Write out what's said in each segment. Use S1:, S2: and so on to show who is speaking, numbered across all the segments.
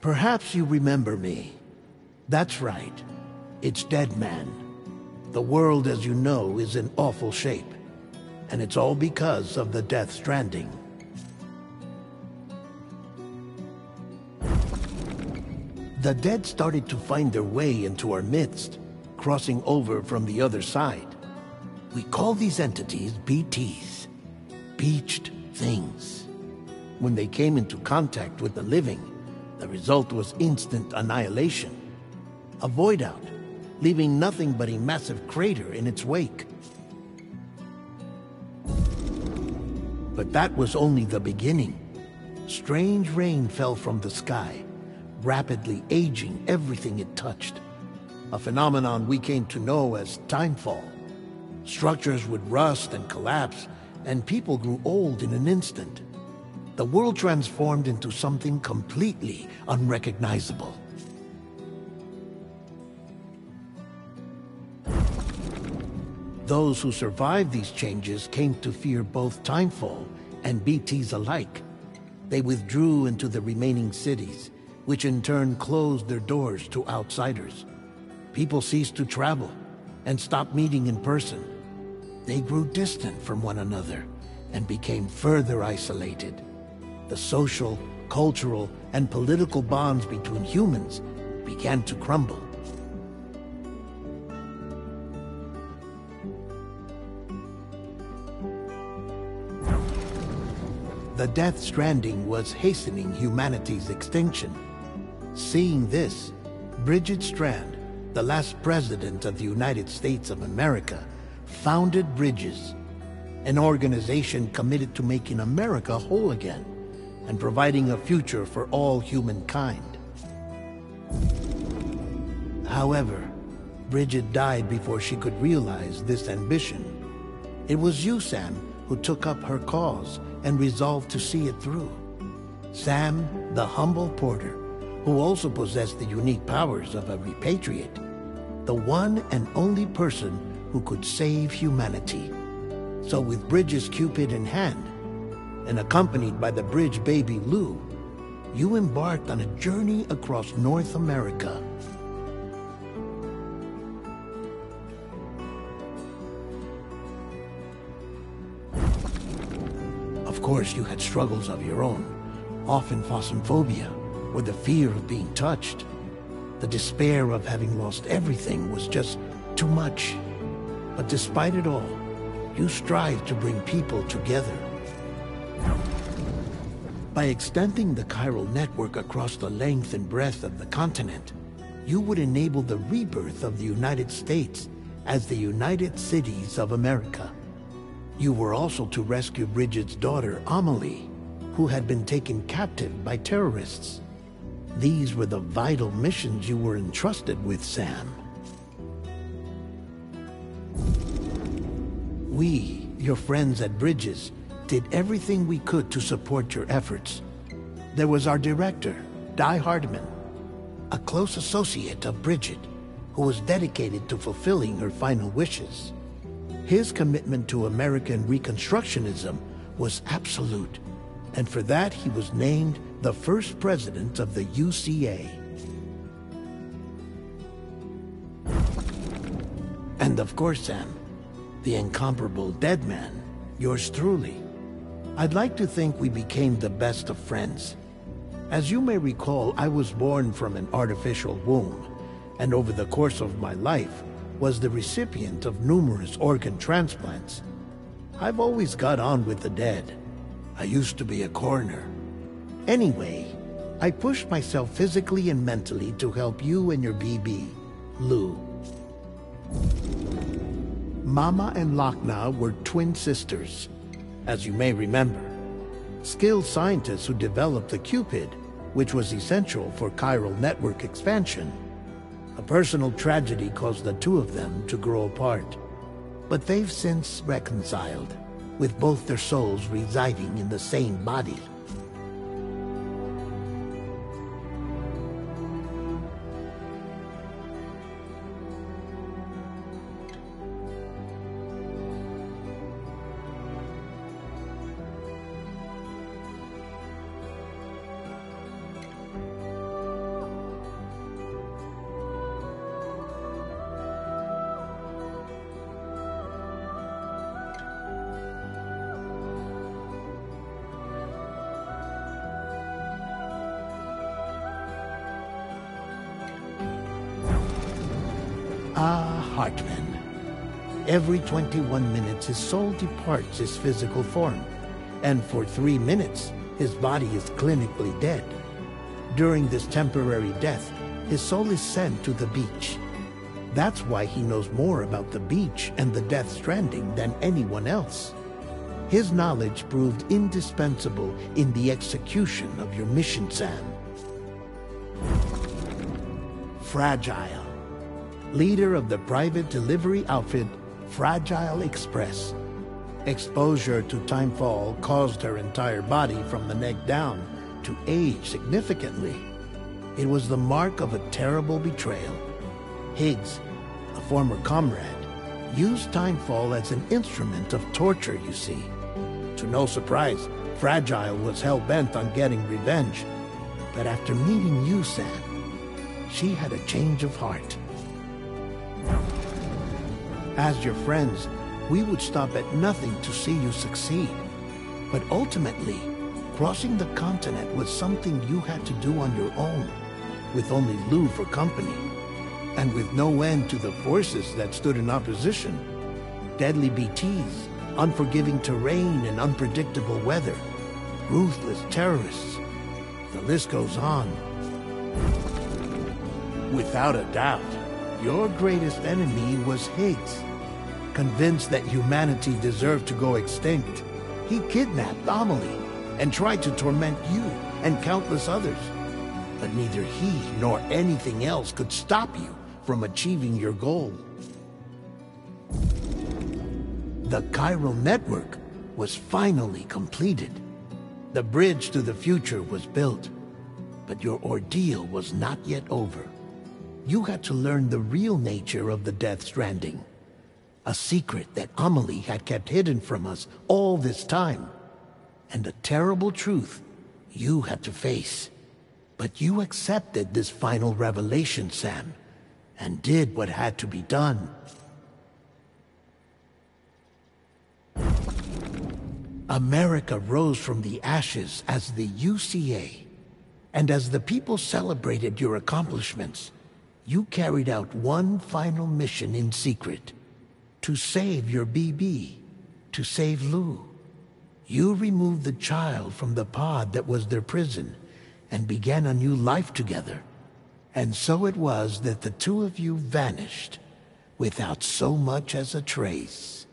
S1: Perhaps you remember me. That's right. It's Dead Man. The world, as you know, is in awful shape. And it's all because of the Death Stranding. The dead started to find their way into our midst, crossing over from the other side. We call these entities BTs, Beached Things. When they came into contact with the living, the result was instant annihilation. A void out, leaving nothing but a massive crater in its wake. But that was only the beginning. Strange rain fell from the sky, rapidly aging everything it touched. A phenomenon we came to know as timefall. Structures would rust and collapse, and people grew old in an instant. The world transformed into something completely unrecognizable. Those who survived these changes came to fear both timefall and BTs alike. They withdrew into the remaining cities, which in turn closed their doors to outsiders. People ceased to travel and stopped meeting in person. They grew distant from one another and became further isolated. The social, cultural, and political bonds between humans began to crumble. The Death Stranding was hastening humanity's extinction. Seeing this, Bridget Strand, the last president of the United States of America, founded Bridges, an organization committed to making America whole again and providing a future for all humankind. However, Bridget died before she could realize this ambition. It was you, Sam, who took up her cause and resolved to see it through. Sam, the humble porter, who also possessed the unique powers of a repatriate, the one and only person who could save humanity. So with Bridges' Cupid in hand, and accompanied by the bridge baby Lou, you embarked on a journey across North America. Of course, you had struggles of your own, often phasmophobia, or the fear of being touched. The despair of having lost everything was just too much. But despite it all, you strive to bring people together. By extending the chiral network across the length and breadth of the continent, you would enable the rebirth of the United States as the United Cities of America. You were also to rescue Bridget's daughter, Amelie, who had been taken captive by terrorists. These were the vital missions you were entrusted with, Sam. We, your friends at Bridges, did everything we could to support your efforts. There was our director, Di Hardman, a close associate of Bridget, who was dedicated to fulfilling her final wishes. His commitment to American Reconstructionism was absolute, and for that he was named the first president of the UCA. And of course, Sam, the incomparable Dead Man, yours truly. I'd like to think we became the best of friends. As you may recall, I was born from an artificial womb, and over the course of my life was the recipient of numerous organ transplants. I've always got on with the dead. I used to be a coroner. Anyway, I pushed myself physically and mentally to help you and your BB, Lou. Mama and Lakna were twin sisters, as you may remember. Skilled scientists who developed the Cupid, which was essential for chiral network expansion. A personal tragedy caused the two of them to grow apart. But they've since reconciled, with both their souls residing in the same body. Hartman. Every 21 minutes his soul departs his physical form, and for 3 minutes his body is clinically dead. During this temporary death, his soul is sent to the beach. That's why he knows more about the beach and the Death Stranding than anyone else. His knowledge proved indispensable in the execution of your mission, Sam. Fragile, leader of the private delivery outfit Fragile Express. Exposure to timefall caused her entire body from the neck down to age significantly. It was the mark of a terrible betrayal. Higgs, a former comrade, used timefall as an instrument of torture, you see. To no surprise, Fragile was hell-bent on getting revenge. But after meeting you, Sam, she had a change of heart. As your friends, we would stop at nothing to see you succeed. But ultimately, crossing the continent was something you had to do on your own, with only Lou for company, and with no end to the forces that stood in opposition. Deadly BTs, unforgiving terrain and unpredictable weather, ruthless terrorists. The list goes on. Without a doubt, your greatest enemy was Higgs. Convinced that humanity deserved to go extinct, he kidnapped Amelie and tried to torment you and countless others. But neither he nor anything else could stop you from achieving your goal. The chiral network was finally completed. The bridge to the future was built, but your ordeal was not yet over. You had to learn the real nature of the Death Stranding, a secret that Amelie had kept hidden from us all this time, and a terrible truth you had to face. But you accepted this final revelation, Sam, and did what had to be done. America rose from the ashes as the UCA, and as the people celebrated your accomplishments, you carried out one final mission in secret: to save your BB, to save Lou. You removed the child from the pod that was their prison and began a new life together. And so it was that the two of you vanished without so much as a trace.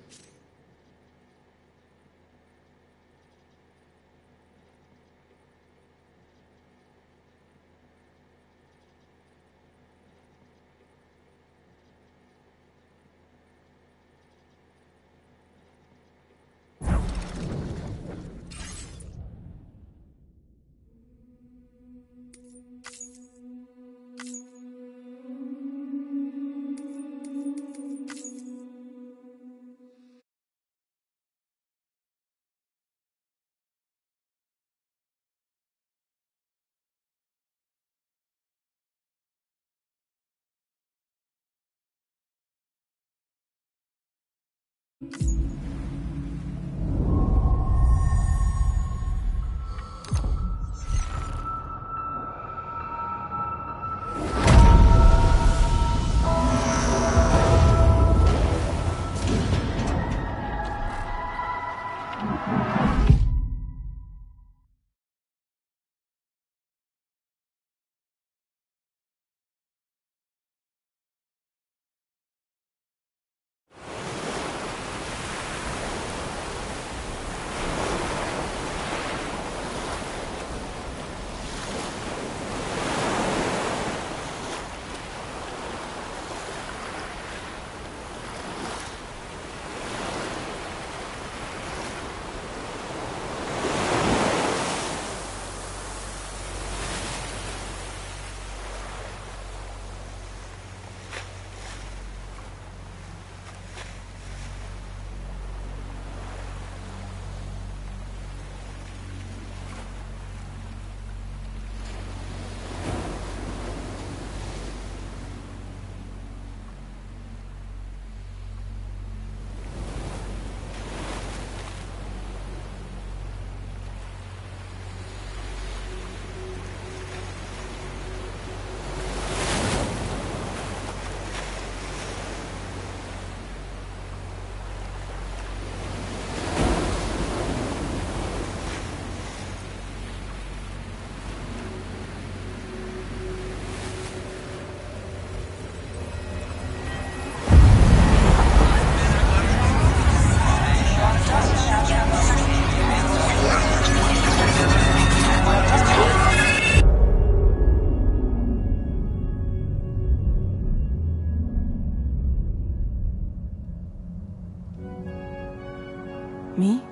S2: Me?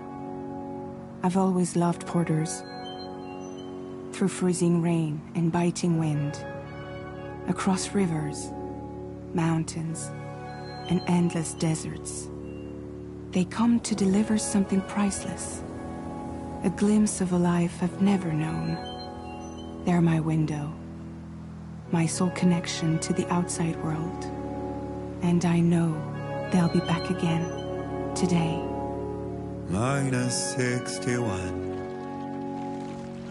S2: I've always loved porters. Through freezing rain and biting wind, across rivers, mountains, and endless deserts, they come to deliver something priceless, a glimpse of a life I've never known. They're my window, my sole connection to the outside world, and I know they'll be back again today.
S3: -61.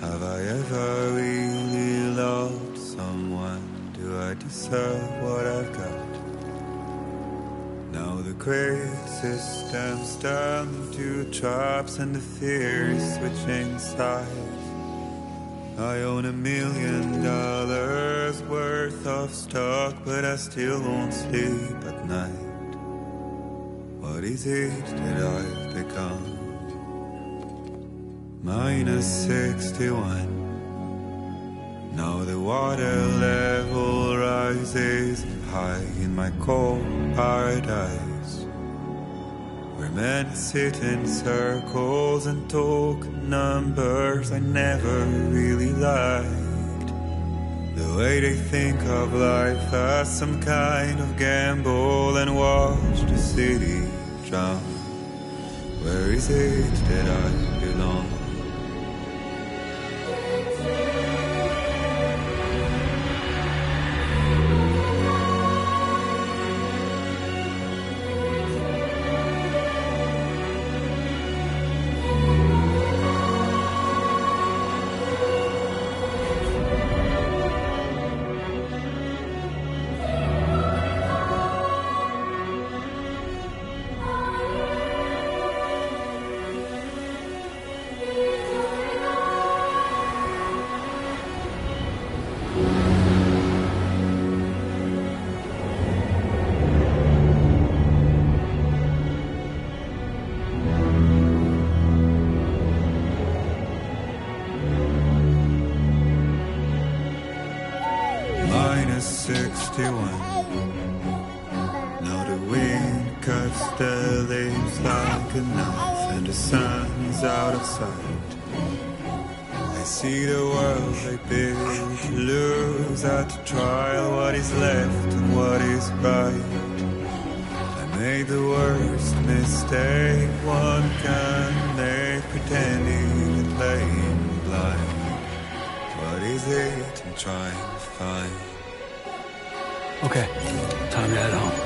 S3: Have I ever really loved someone? Do I deserve what I've got? Now the great system's turned into traps and the fear is switching sides. I own $1 million worth of stock, but I still won't sleep at night. What is it that I've become? -61. Now the water level rises high in my cold paradise, where men sit in circles and talk numbers I never really liked. The way they think of life as some kind of gamble and watch the city drown. Where is it that I belong? -61. Now the wind cuts the leaves like a knife and the sun is out of sight. I see the world I built to lose at the trial, what is left and what is right. I made the worst mistake one can make, pretending and playing blind. What is it I'm trying to find?
S4: Okay, time to head home.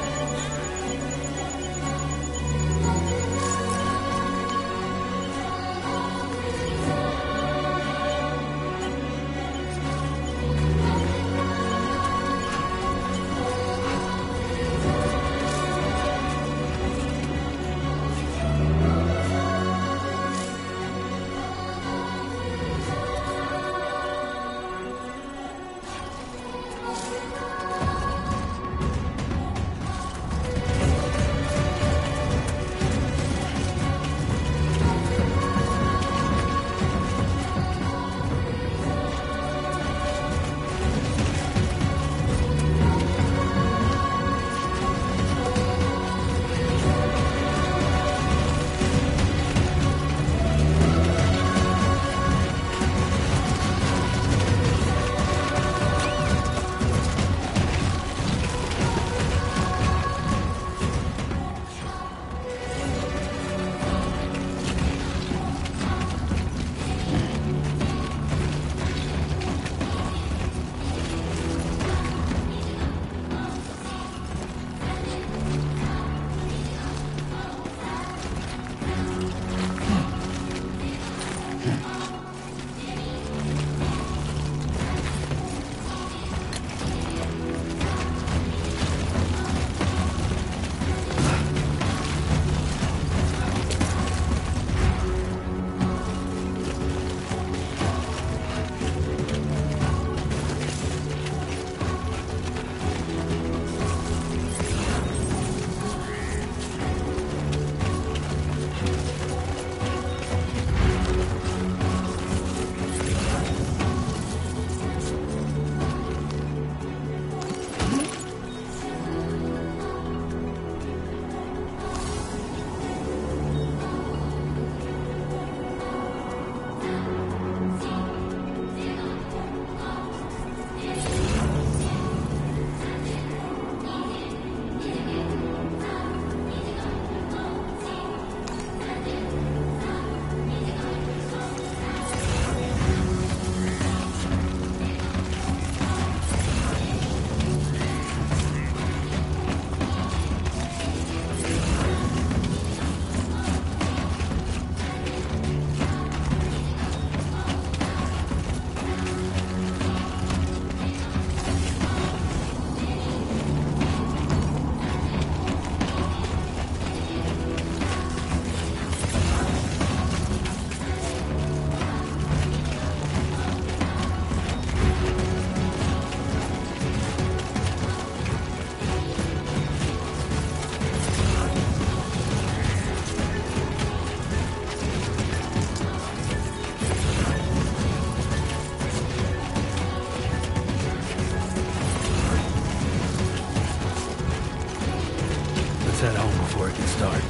S4: Let's head home before it gets dark.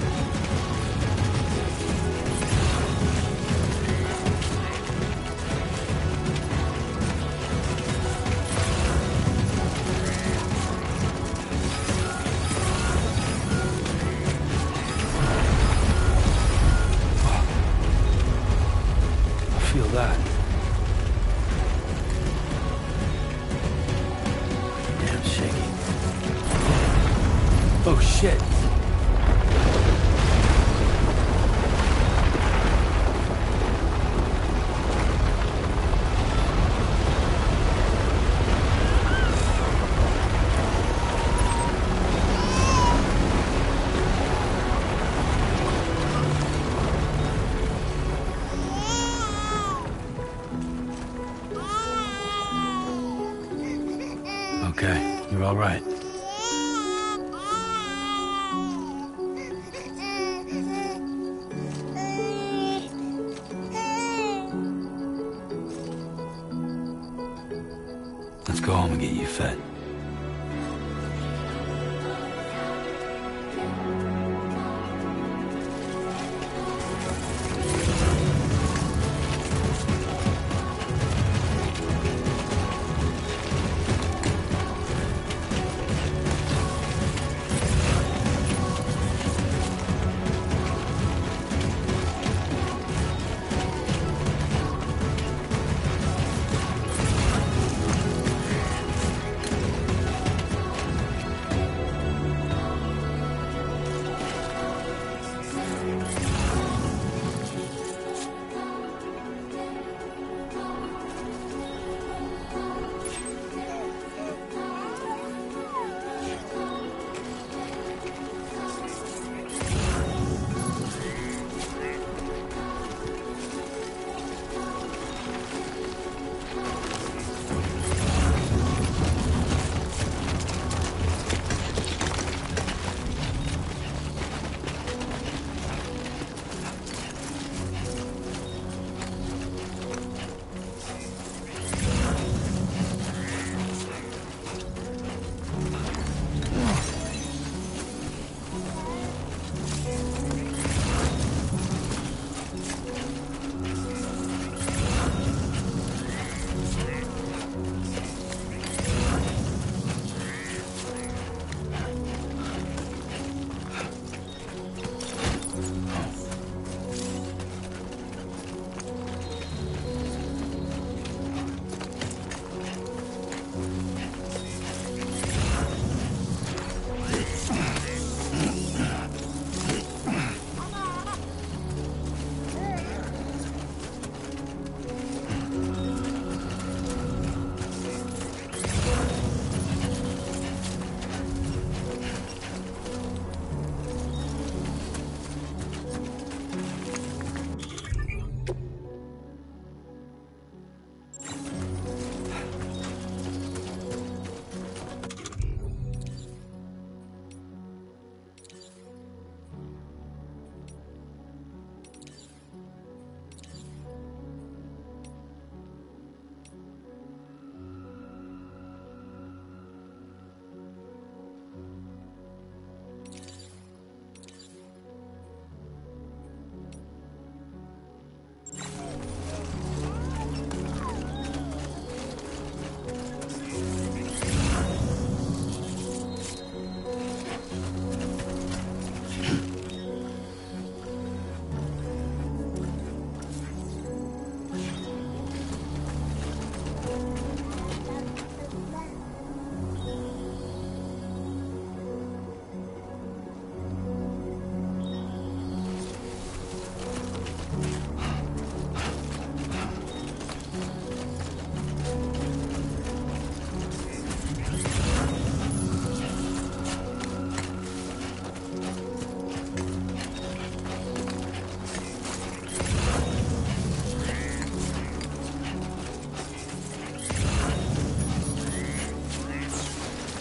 S4: I feel that. Damn shaky. Oh shit. Okay, you're all right. Let's go home and get you fed.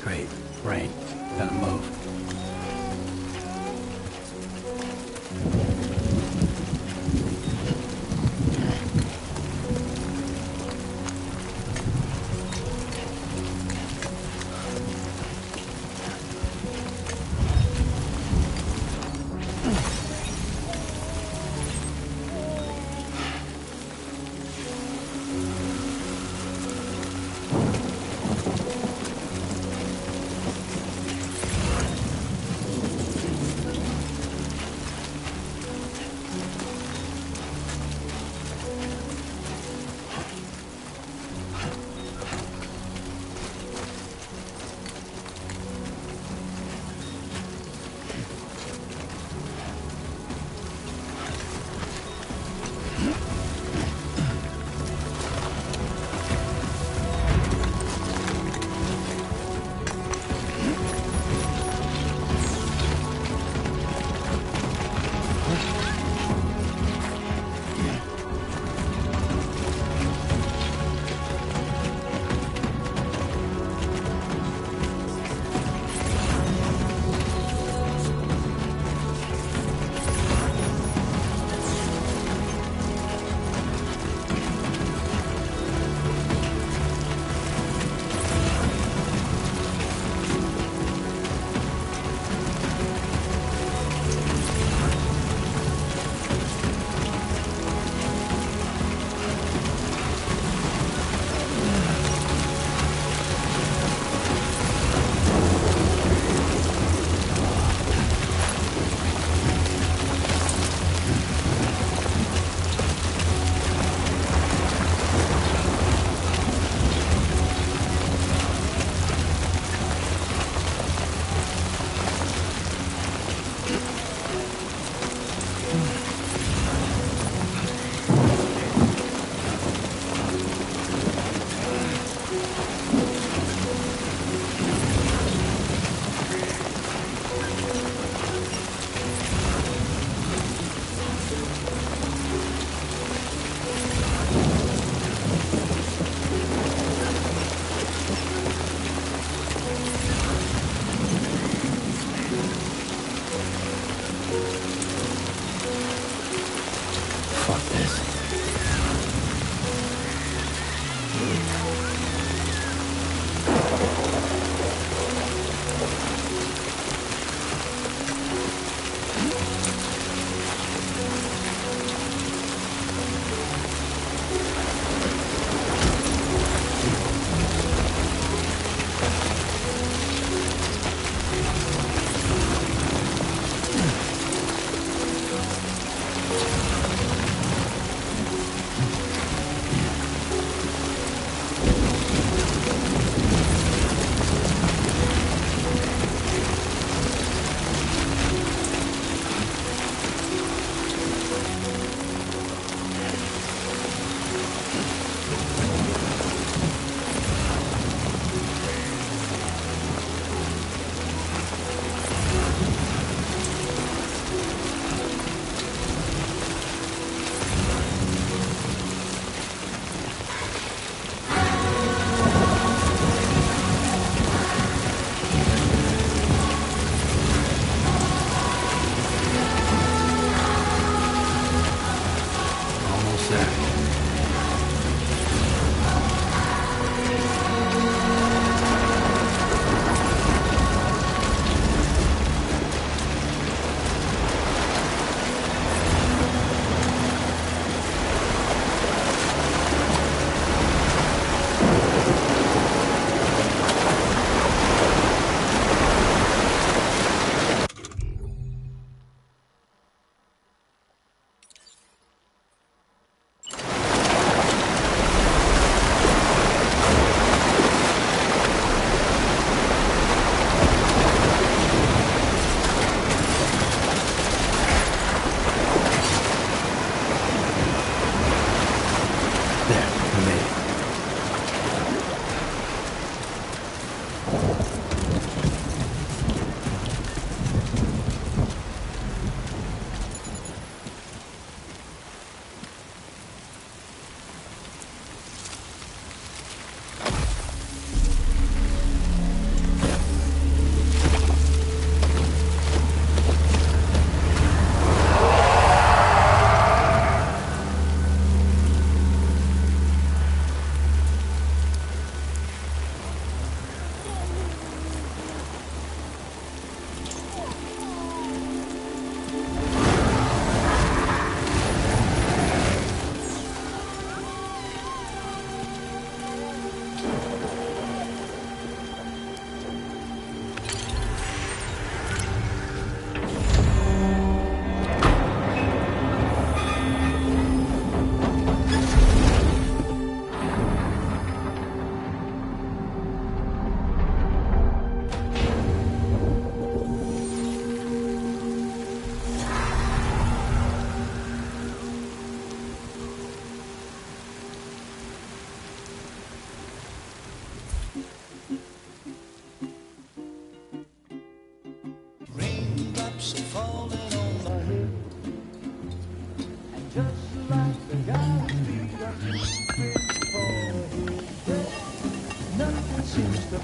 S4: Great. Rain. Gotta move.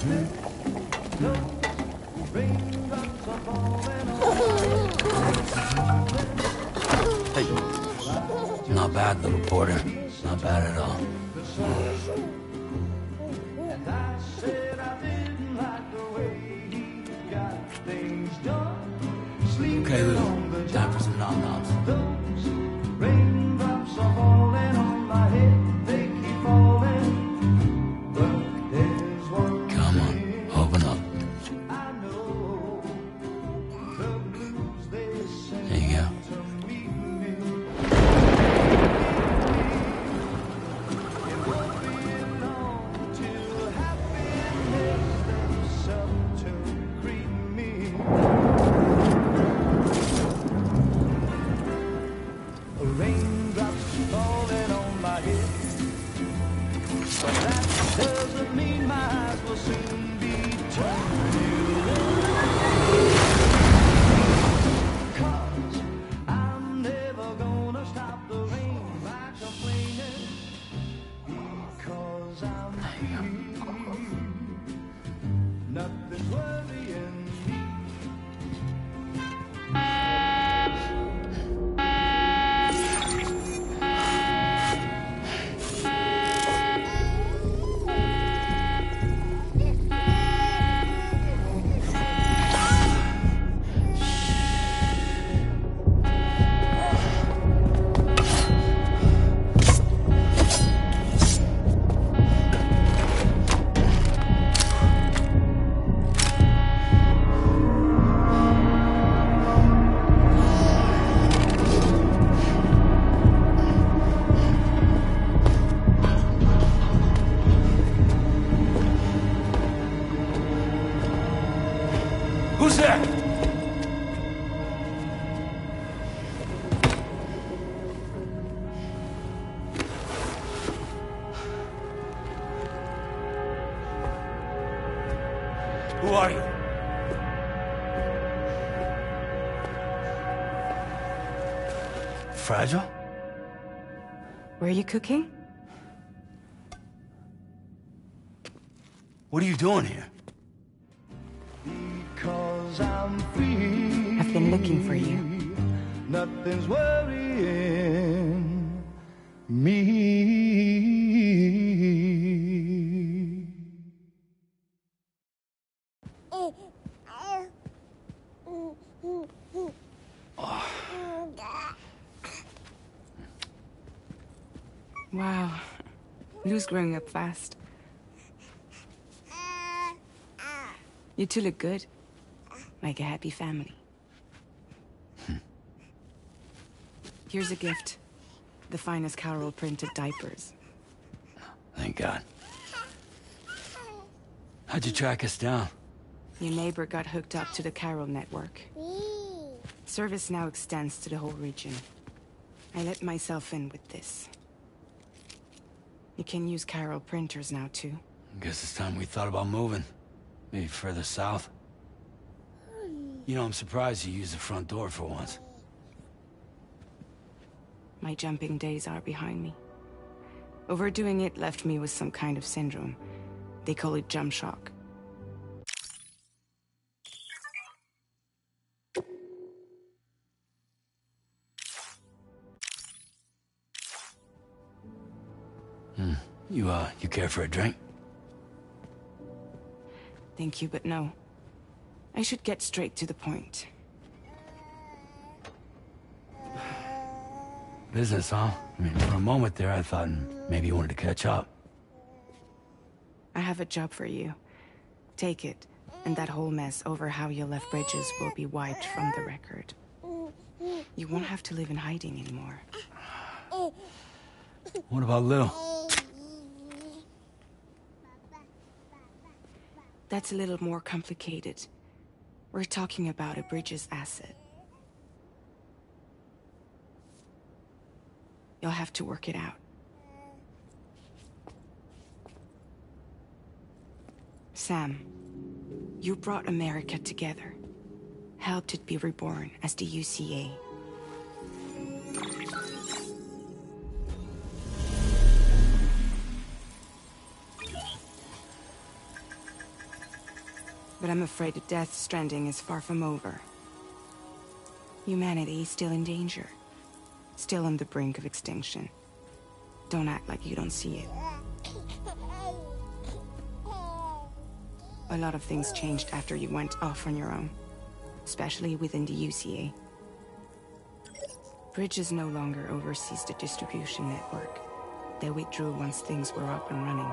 S4: Hey. Not bad, little porter. Not bad at all. Okay, Lou. Time for some nom-noms. Come on, open up. There you go. Who's there? Who are you? Fragile?
S2: Were you cooking?
S4: What are you doing here?
S2: I've been looking for you.
S5: Nothing's worrying me.
S2: Wow. Lou's growing up fast. You two look good. Like a happy family. Here's a gift. The finest Carol printed diapers.
S4: Thank God. How'd you track us down?
S2: Your neighbor got hooked up to the Carol network. Service now extends to the whole region. I let myself in with this. You can use Carol printers now, too.
S4: Guess it's time we thought about moving. Maybe further south. You know, I'm surprised you used the front door for once.
S2: My jumping days are behind me. Overdoing it left me with some kind of syndrome. They call it jump shock.
S4: You care for a drink?
S2: Thank you, but no. I should get straight to the point.
S4: Business, huh? I mean, for a moment there, I thought maybe you wanted to catch up.
S2: I have a job for you. Take it, and that whole mess over how you left Bridges will be wiped from the record. You won't have to live in hiding anymore.
S4: What about Lil?
S2: That's a little more complicated. We're talking about a Bridges asset. You'll have to work it out. Sam, you brought America together. Helped it be reborn as the UCA. But I'm afraid that Death Stranding is far from over. Humanity is still in danger. Still on the brink of extinction. Don't act like you don't see it. A lot of things changed after you went off on your own. Especially within the UCA. Bridges no longer oversees the distribution network. They withdrew once things were up and running.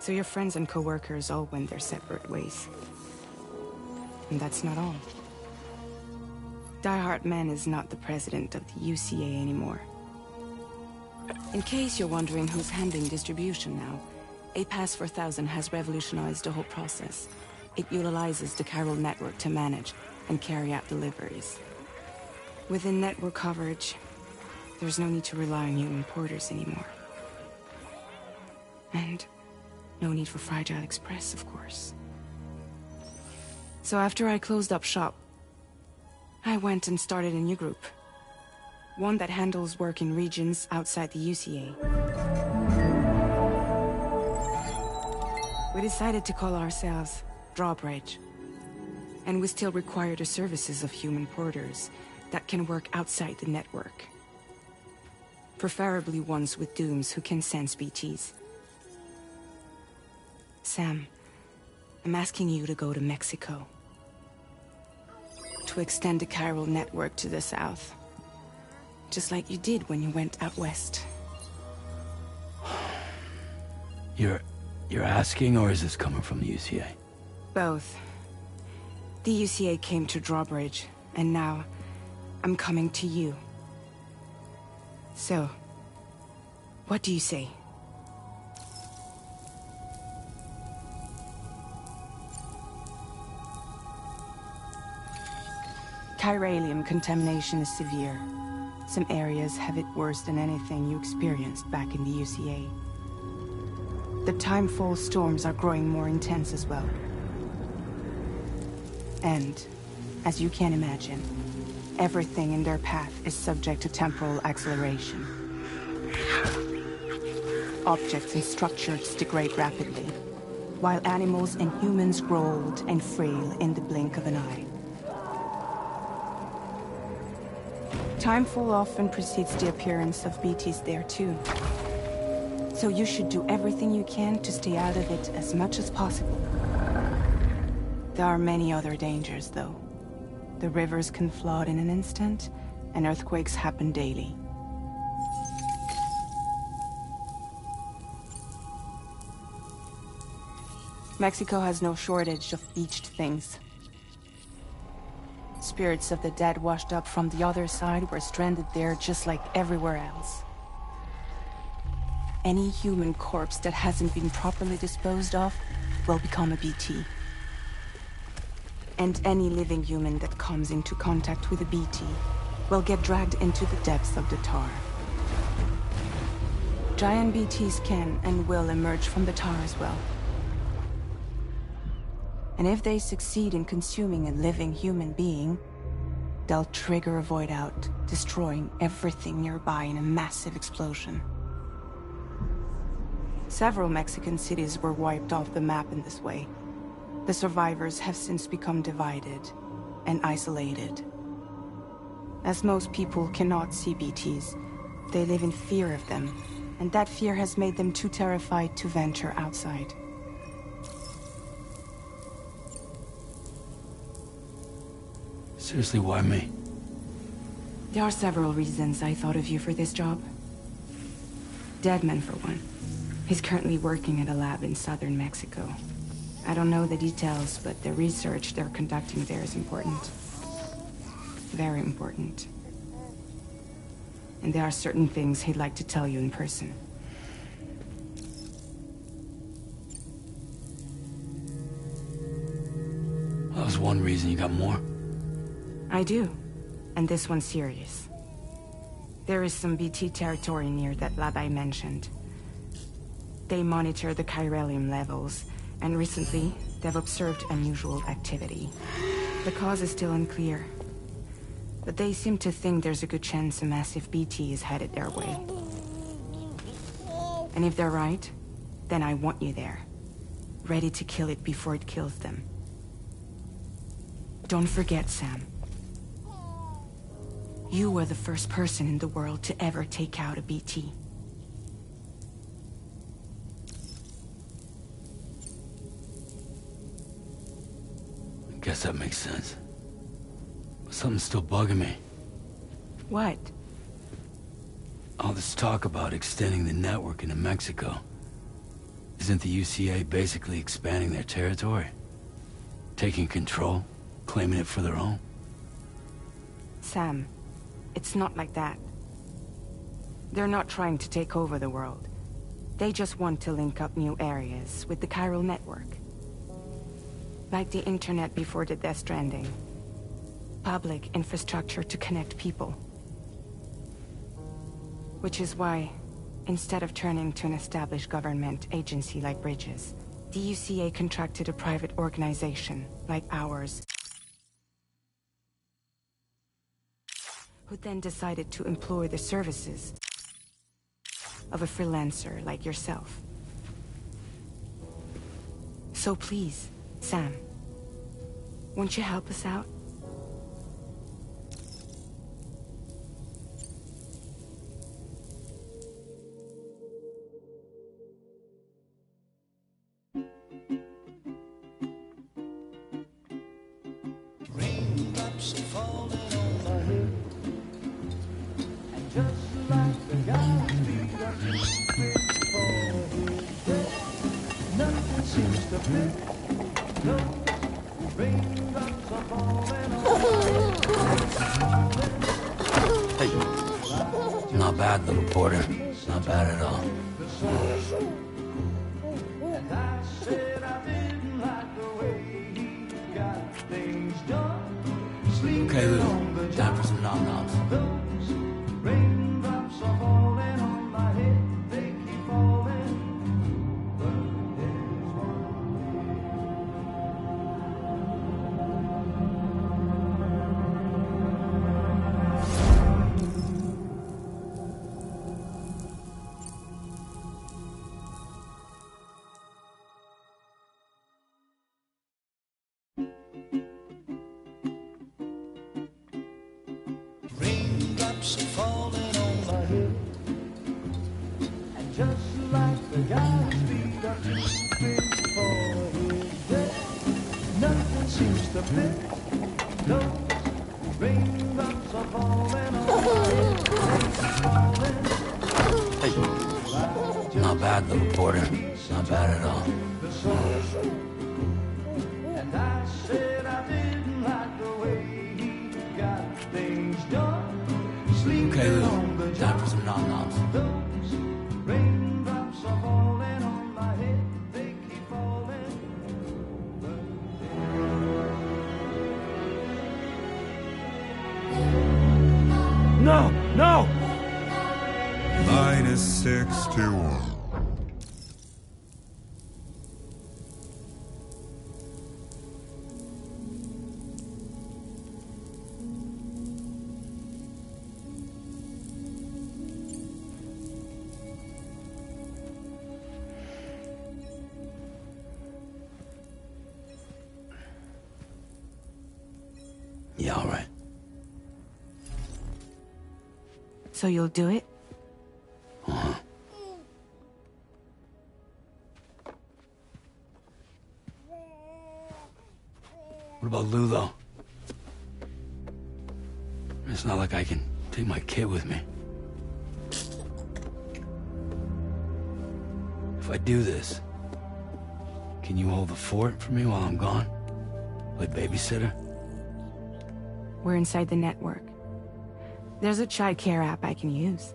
S2: So your friends and co-workers all went their separate ways. And that's not all. Die Hartman is not the president of the UCA anymore. In case you're wondering who's handling distribution now, A Pass 4000 has revolutionized the whole process. It utilizes the chiral network to manage and carry out deliveries. Within network coverage, there's no need to rely on human porters anymore. And no need for Fragile Express, of course. So after I closed up shop, I went and started a new group. One that handles work in regions outside the UCA. We decided to call ourselves Drawbridge. And we still require the services of human porters that can work outside the network. Preferably ones with dooms who can sense BTs. Sam, I'm asking you to go to Mexico. To extend the chiral network to the south. Just like you did when you went out west.
S4: You're asking, or is this coming from the UCA?
S2: Both. The UCA came to Drawbridge, and now I'm coming to you. So, what do you say? Chiralium contamination is severe. Some areas have it worse than anything you experienced back in the UCA. The timefall storms are growing more intense as well. And, as you can imagine, everything in their path is subject to temporal acceleration. Objects and structures degrade rapidly, while animals and humans grow old and frail in the blink of an eye. Timefall often precedes the appearance of BTs there too. So you should do everything you can to stay out of it as much as possible. There are many other dangers, though. The rivers can flood in an instant, and earthquakes happen daily. Mexico has no shortage of beached things. Spirits of the dead washed up from the other side were stranded there just like everywhere else. Any human corpse that hasn't been properly disposed of will become a BT. And any living human that comes into contact with a BT will get dragged into the depths of the tar. Giant BTs can and will emerge from the tar as well. And if they succeed in consuming a living human being, they'll trigger a void out, destroying everything nearby in a massive explosion. Several Mexican cities were wiped off the map in this way. The survivors have since become divided and isolated. As most people cannot see BTs, they live in fear of them, and that fear has made them too terrified to venture outside.
S4: Seriously, why me?
S2: There are several reasons I thought of you for this job. Deadman, for one. He's currently working at a lab in southern Mexico. I don't know the details, but the research they're conducting there is important. Very important. And there are certain things he'd like to tell you in person.
S4: That was one reason. You got more?
S2: I do. And this one's serious. There is some BT territory near that lab I mentioned. They monitor the chiralium levels, and recently, they've observed unusual activity. The cause is still unclear, but they seem to think there's a good chance a massive BT is headed their way. And if they're right, then I want you there. ready to kill it before it kills them. Don't forget, Sam. You were the first person in the world to ever take out a BT.
S4: I guess that makes sense. But something's still bugging me.
S2: What?
S4: All this talk about extending the network into Mexico. Isn't the UCA basically expanding their territory? Taking control? Claiming it for their own?
S2: Sam, it's not like that. They're not trying to take over the world. They just want to link up new areas with the chiral network. Like the internet before the Death Stranding. Public infrastructure to connect people. Which is why, instead of turning to an established government agency like Bridges, the UCA contracted a private organization like ours, who then decided to employ the services of a freelancer like yourself. So please, Sam, won't you help us out?
S4: Not bad, little Porter. Not bad at all. Okay, Lou. Time for some nom-noms.
S6: Raindrops are falling on my head, and just like the guy's feet are moving for his dead, nothing seems to fit. No, raindrops are falling on my head.
S4: Hey. Not bad, little Porter. Not bad at all.
S6: And I said I didn't like the way he got things done.
S4: Okay, Lou. Time for some nom-noms.
S6: Those raindrops are falling on my head. They keep falling.
S5: No! No!
S3: -61.
S4: Yeah, all right.
S2: So you'll do it?
S4: Uh-huh. What about Lou, though? It's not like I can take my kid with me. If I do this, can you hold the fort for me while I'm gone? Play babysitter?
S2: We're inside the network. There's a child care app I can use.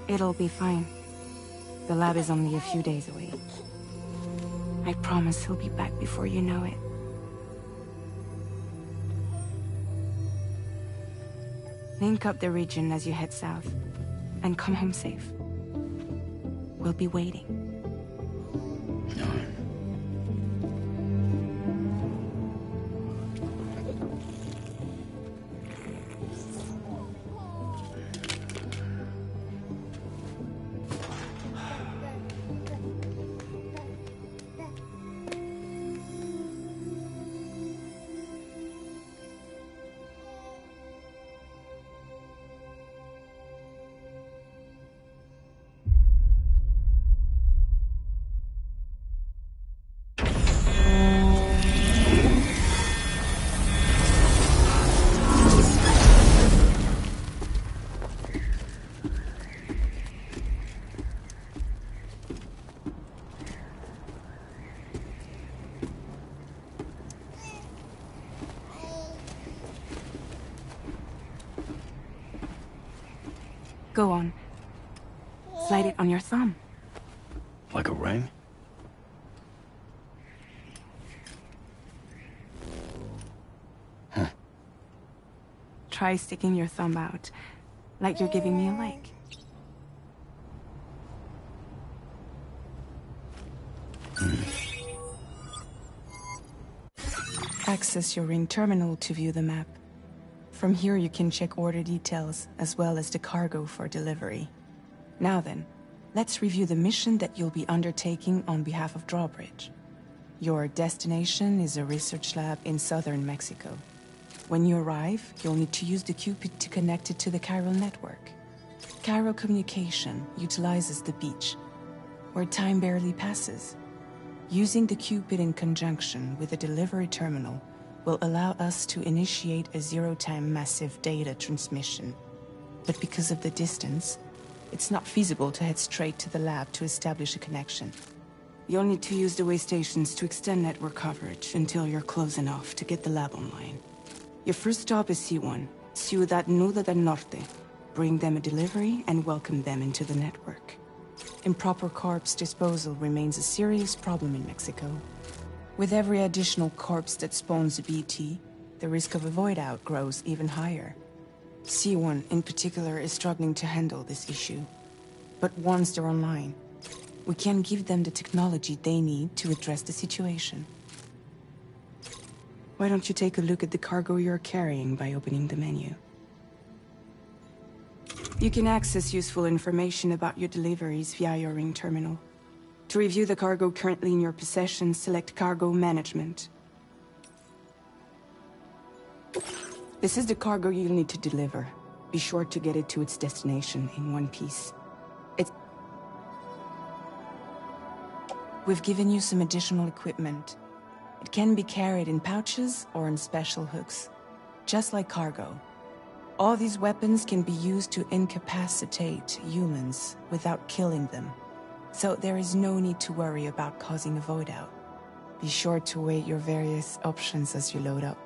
S2: It'll be fine. The lab is only a few days away. I promise he'll be back before you know it. Link up the region as you head south, and come home safe. We'll be waiting.
S4: All right.
S2: Go on. Slide it on your thumb.
S4: Like a ring? Huh.
S2: Try sticking your thumb out, like you're giving me a like. Access your ring terminal to view the map. From here you can check order details, as well as the cargo for delivery. Now then, let's review the mission that you'll be undertaking on behalf of Drawbridge. Your destination is a research lab in southern Mexico. When you arrive, you'll need to use the Cupid to connect it to the chiral network. Chiral communication utilizes the beach, where time barely passes. Using the Cupid in conjunction with a delivery terminal will allow us to initiate a zero-time massive data transmission. But because of the distance, it's not feasible to head straight to the lab to establish a connection. You'll need to use the way stations to extend network coverage until you're close enough to get the lab online. Your first stop is C1, Ciudad Nuda del Norte. Bring them a delivery and welcome them into the network. Improper corpse disposal remains a serious problem in Mexico. With every additional corpse that spawns a BT, the risk of a void out grows even higher. C1 in particular is struggling to handle this issue. But once they're online, we can give them the technology they need to address the situation. Why don't you take a look at the cargo you're carrying by opening the menu? You can access useful information about your deliveries via your ring terminal. To review the cargo currently in your possession, select Cargo Management. This is the cargo you'll need to deliver. Be sure to get it to its destination in one piece. We've given you some additional equipment. It can be carried in pouches or in special hooks, just like cargo. All these weapons can be used to incapacitate humans without killing them. So there is no need to worry about causing a void out. Be sure to weigh your various options as you load up.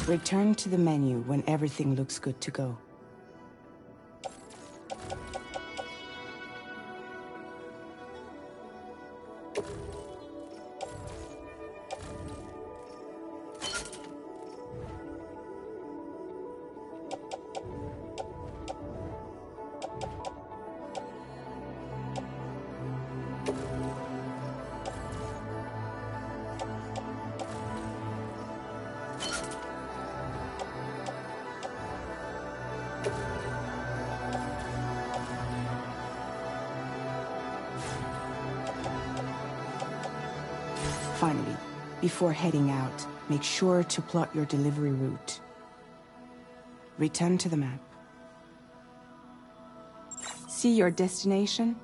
S2: Return to the menu when everything looks good to go. Finally, before heading out, make sure to plot your delivery route. Return to the map. See your destination?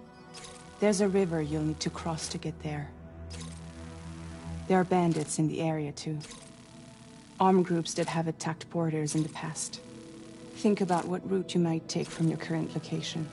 S2: There's a river you'll need to cross to get there. There are bandits in the area too. Armed groups that have attacked porters in the past. Think about what route you might take from your current location.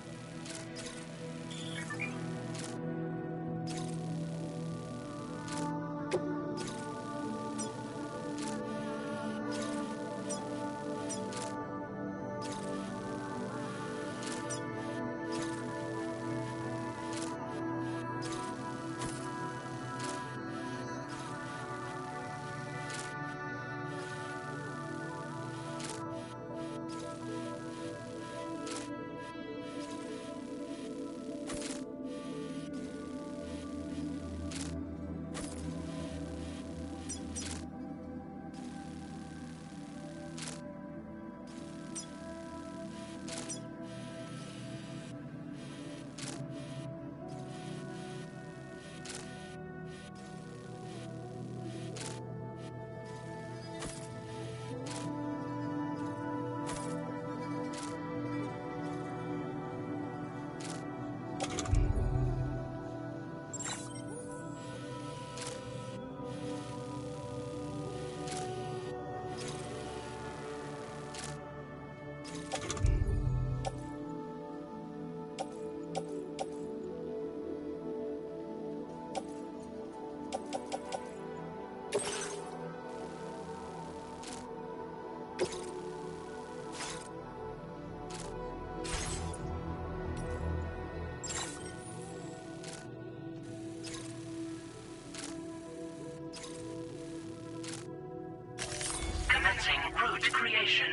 S7: creation.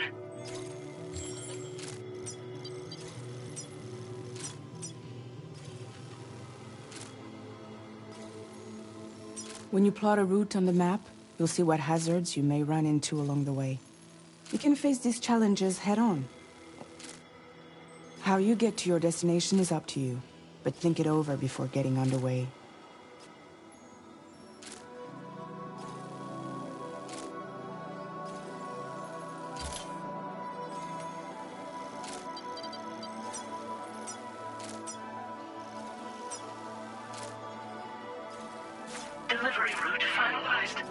S2: When you plot a route on the map, you'll see what hazards you may run into along the way. You can face these challenges head-on. How you get to your destination is up to you, but think it over before getting underway.
S7: Delivery route finalized.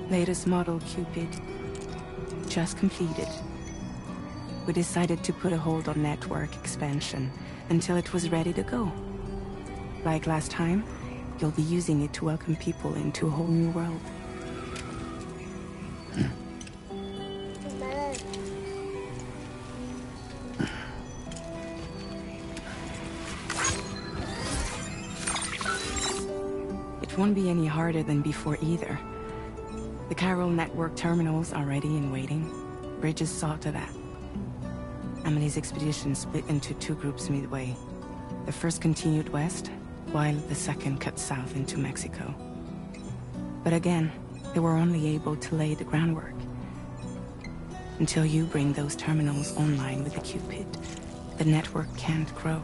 S2: Latest model Cupid. Just completed. We decided to put a hold on network expansion until it was ready to go. Like last time, you'll be using it to welcome people into a whole new world. It won't be any harder than before either. The Chiral network terminals are ready and waiting. Bridges saw to that. Amelie's expedition split into two groups midway. The first continued west, while the second cut south into Mexico. But again, they were only able to lay the groundwork. Until you bring those terminals online with the Cupid, the network can't grow.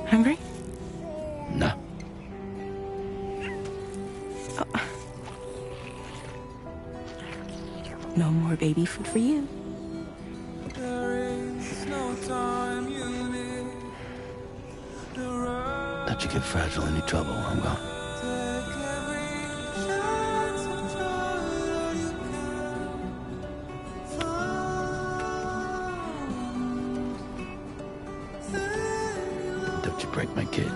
S2: Hungry?
S4: No.
S2: No more baby food for you.
S4: Let you get fragile, any trouble, I'm gone. Don't you break my kid.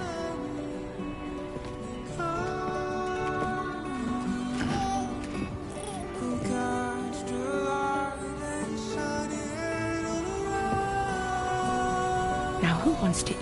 S2: Now who wants to eat?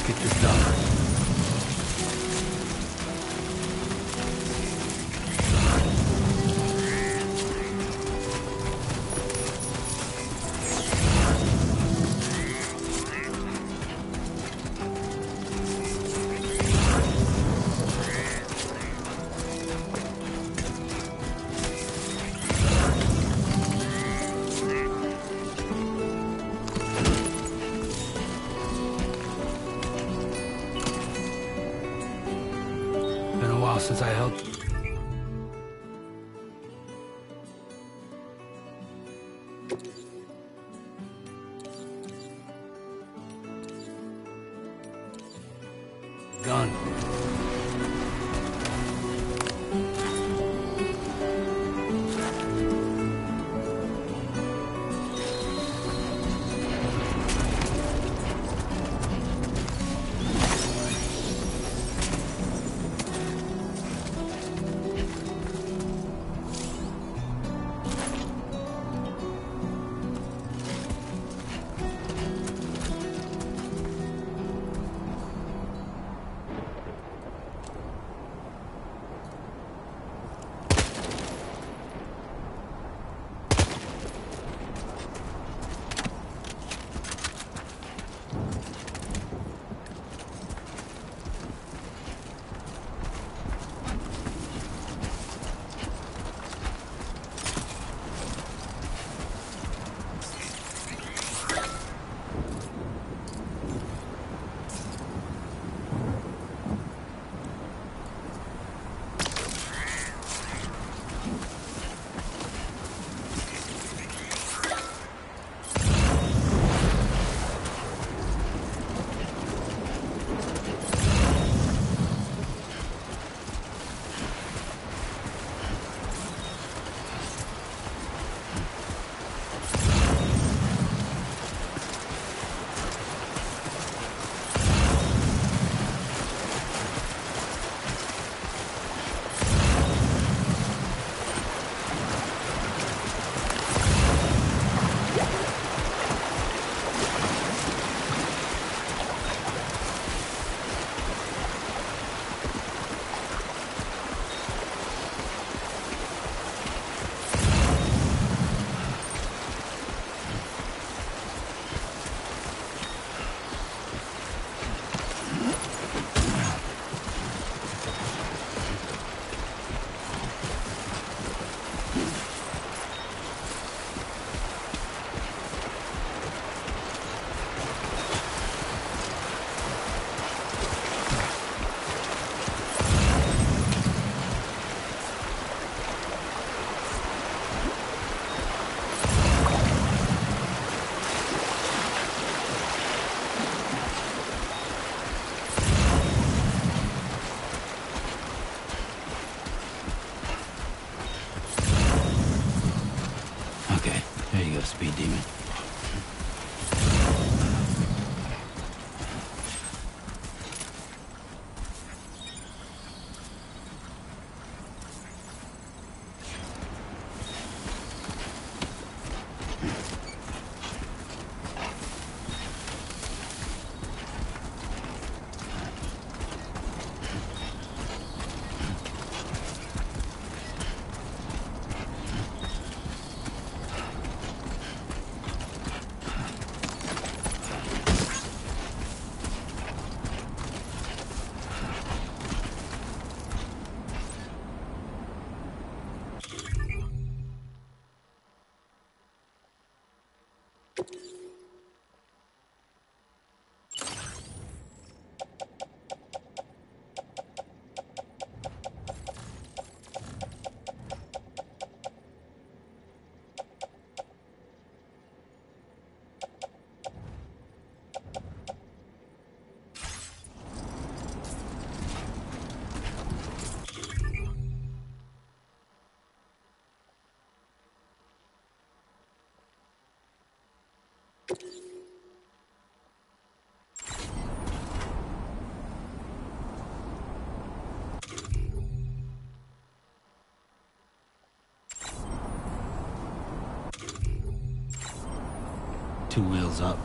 S4: Get this done. Been a while since I helped. Gun. Two wheels up.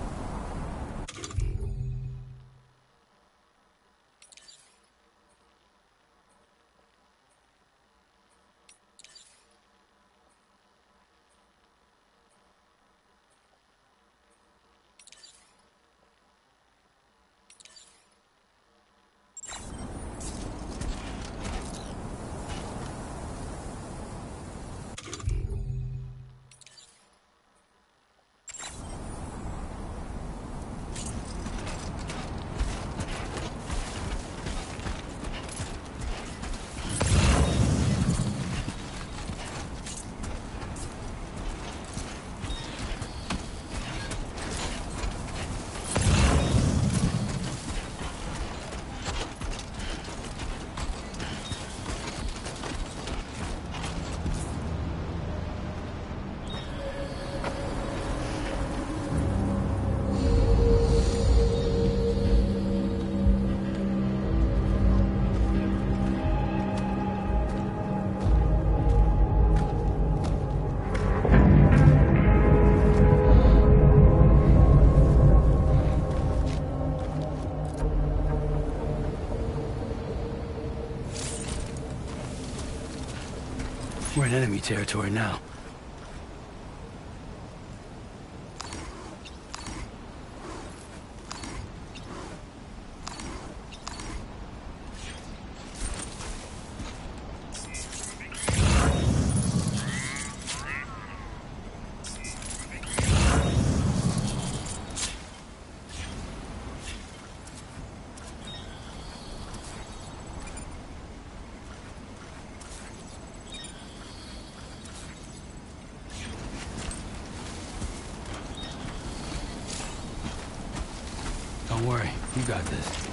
S4: We're in enemy territory now. Don't worry, you got this.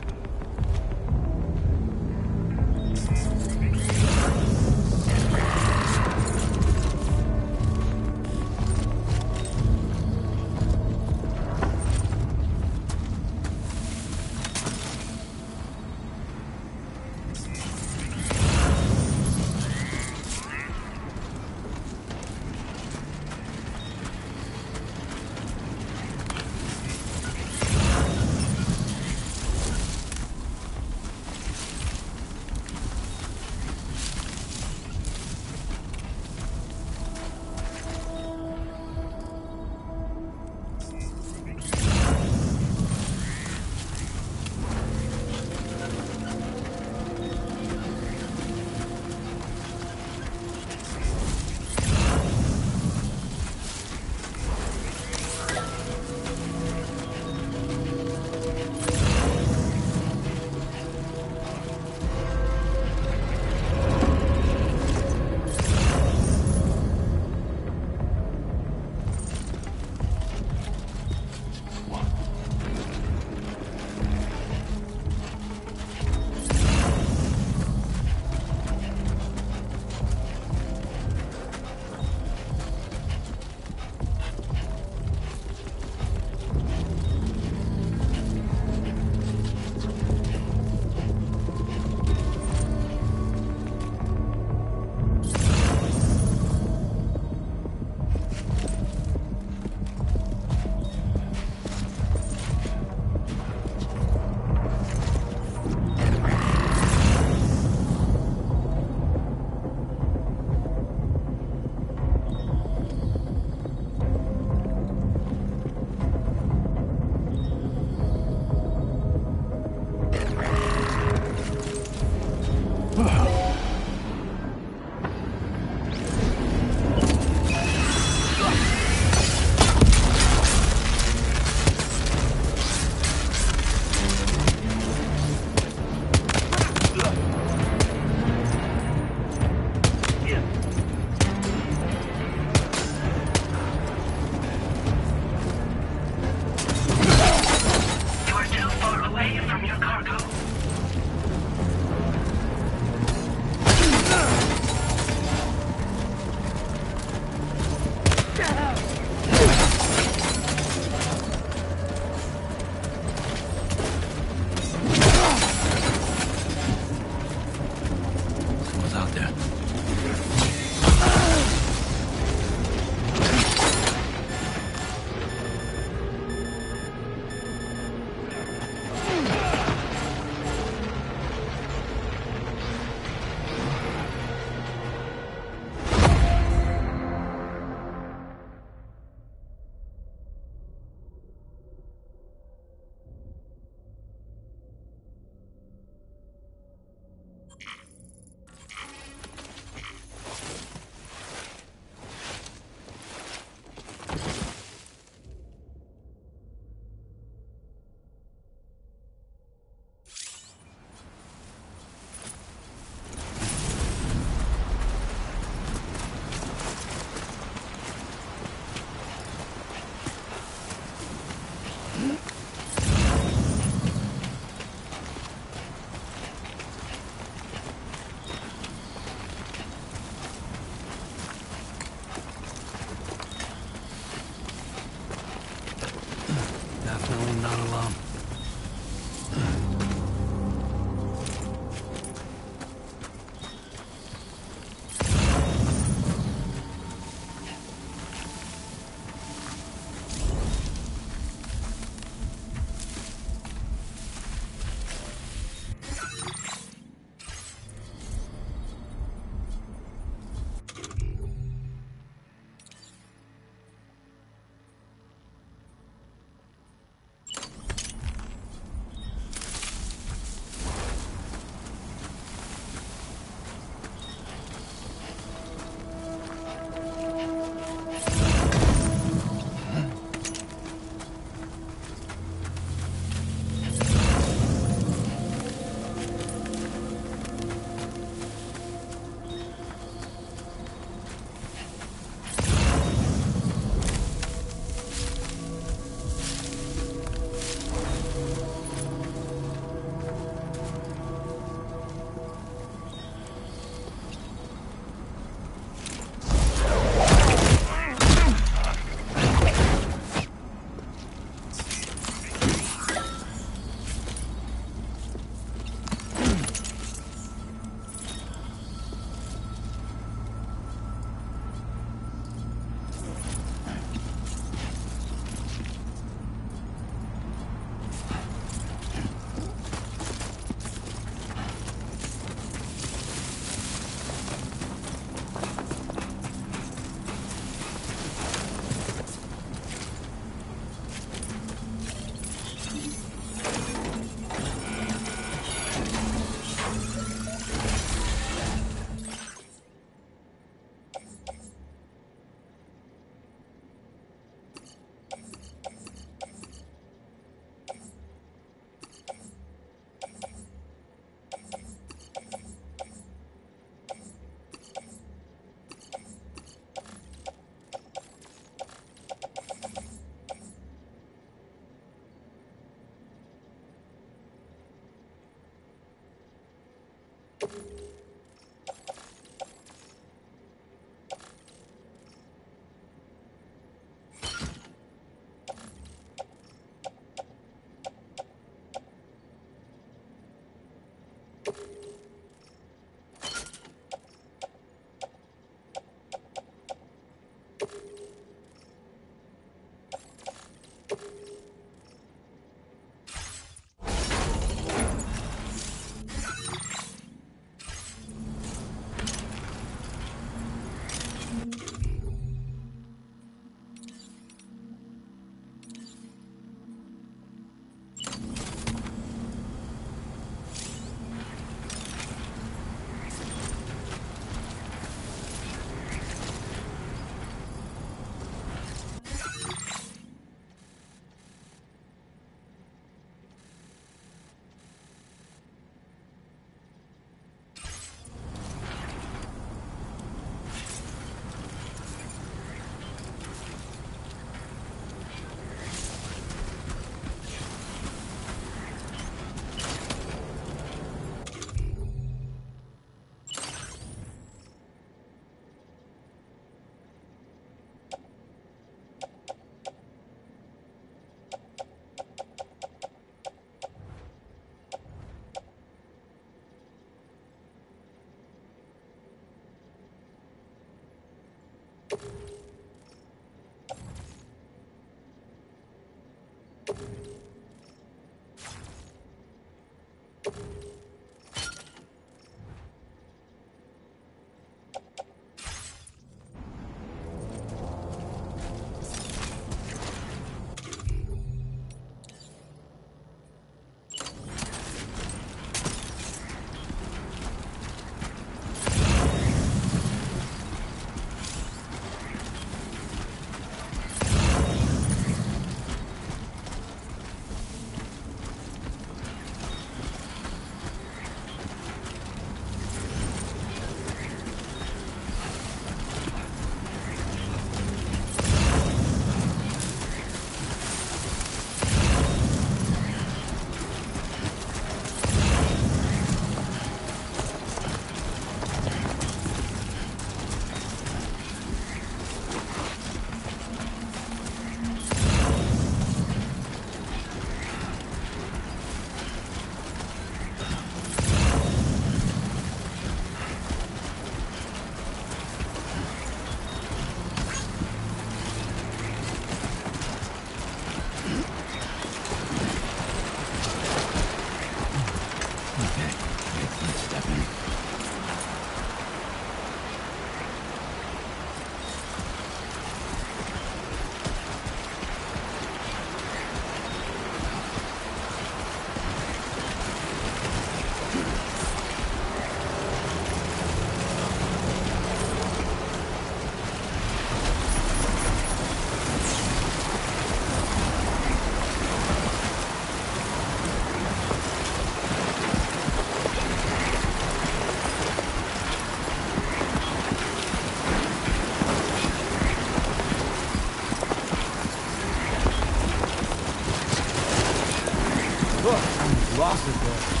S5: Lost it there.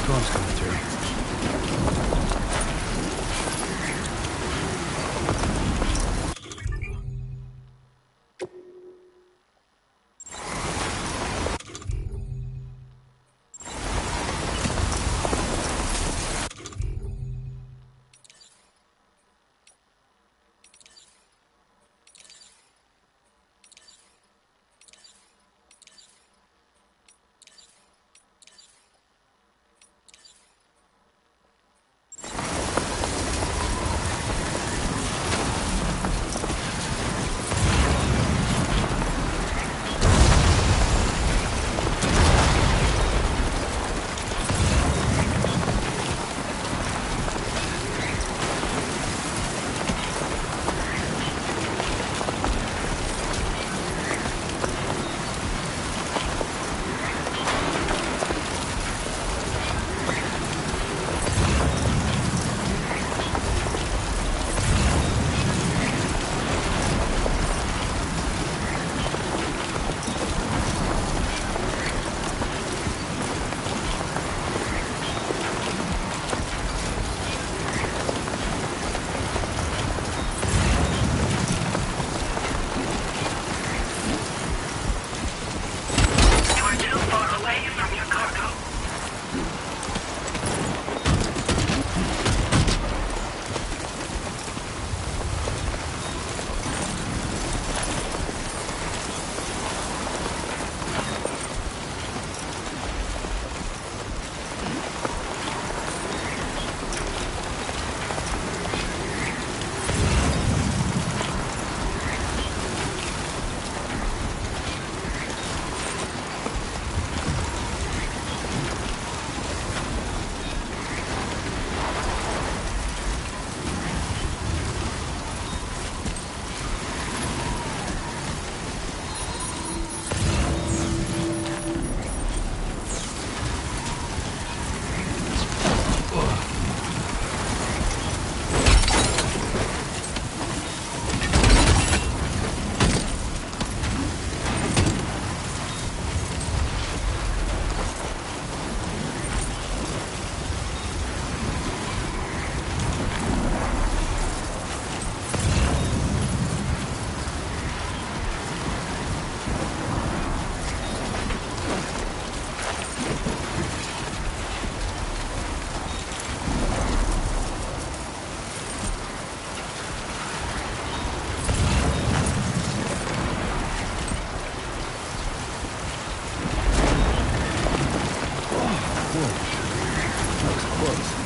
S4: Storm's coming through.
S5: books.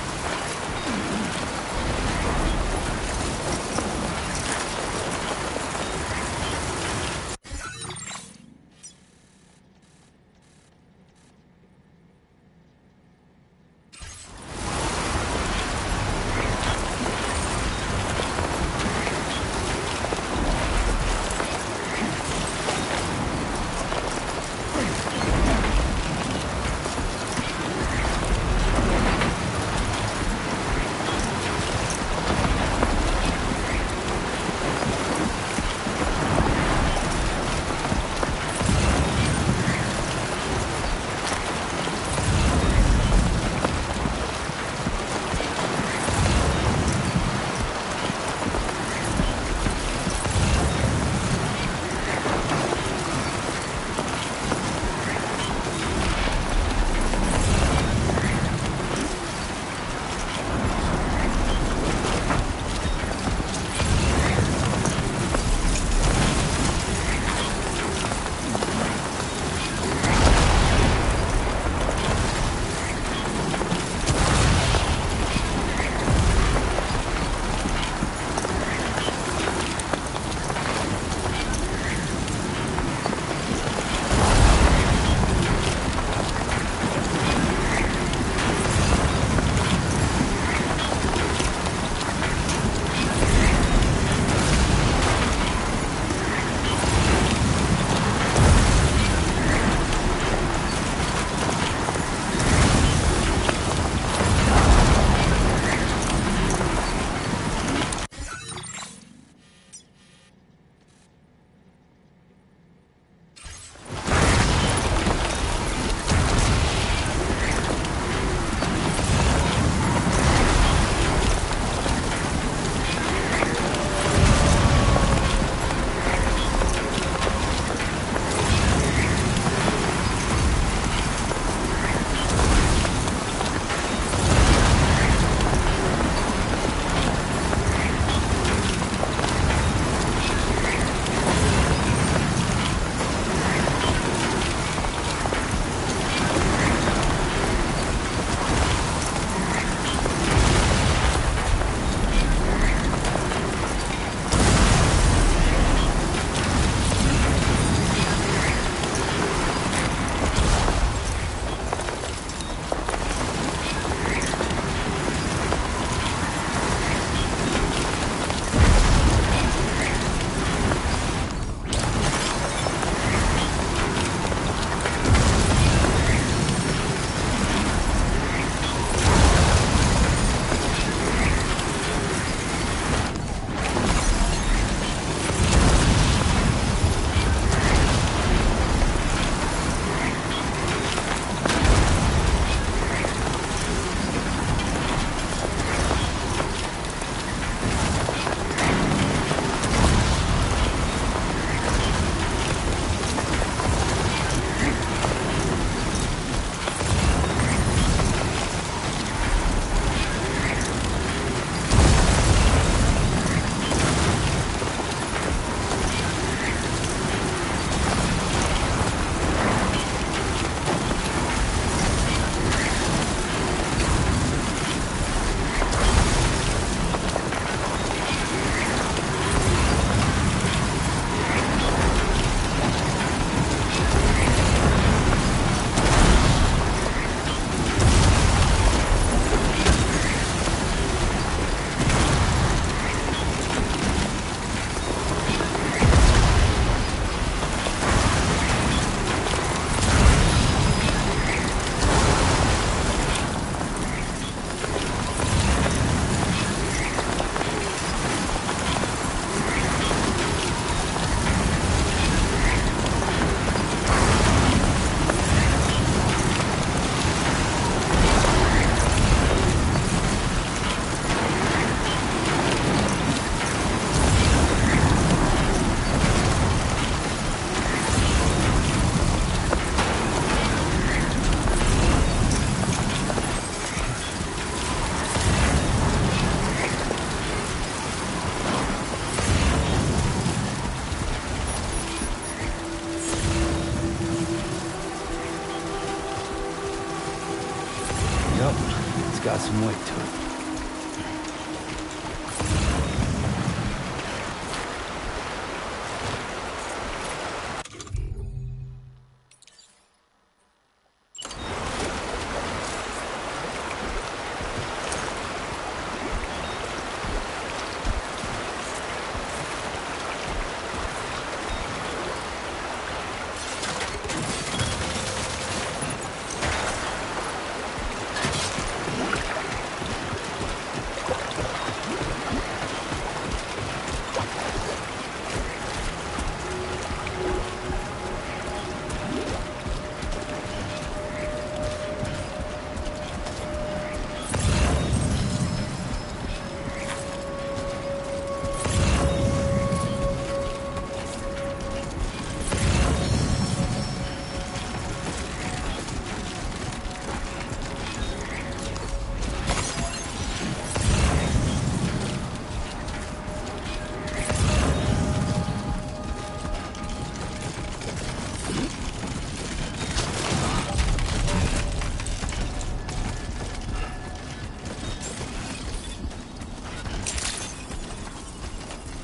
S4: got some weight to it.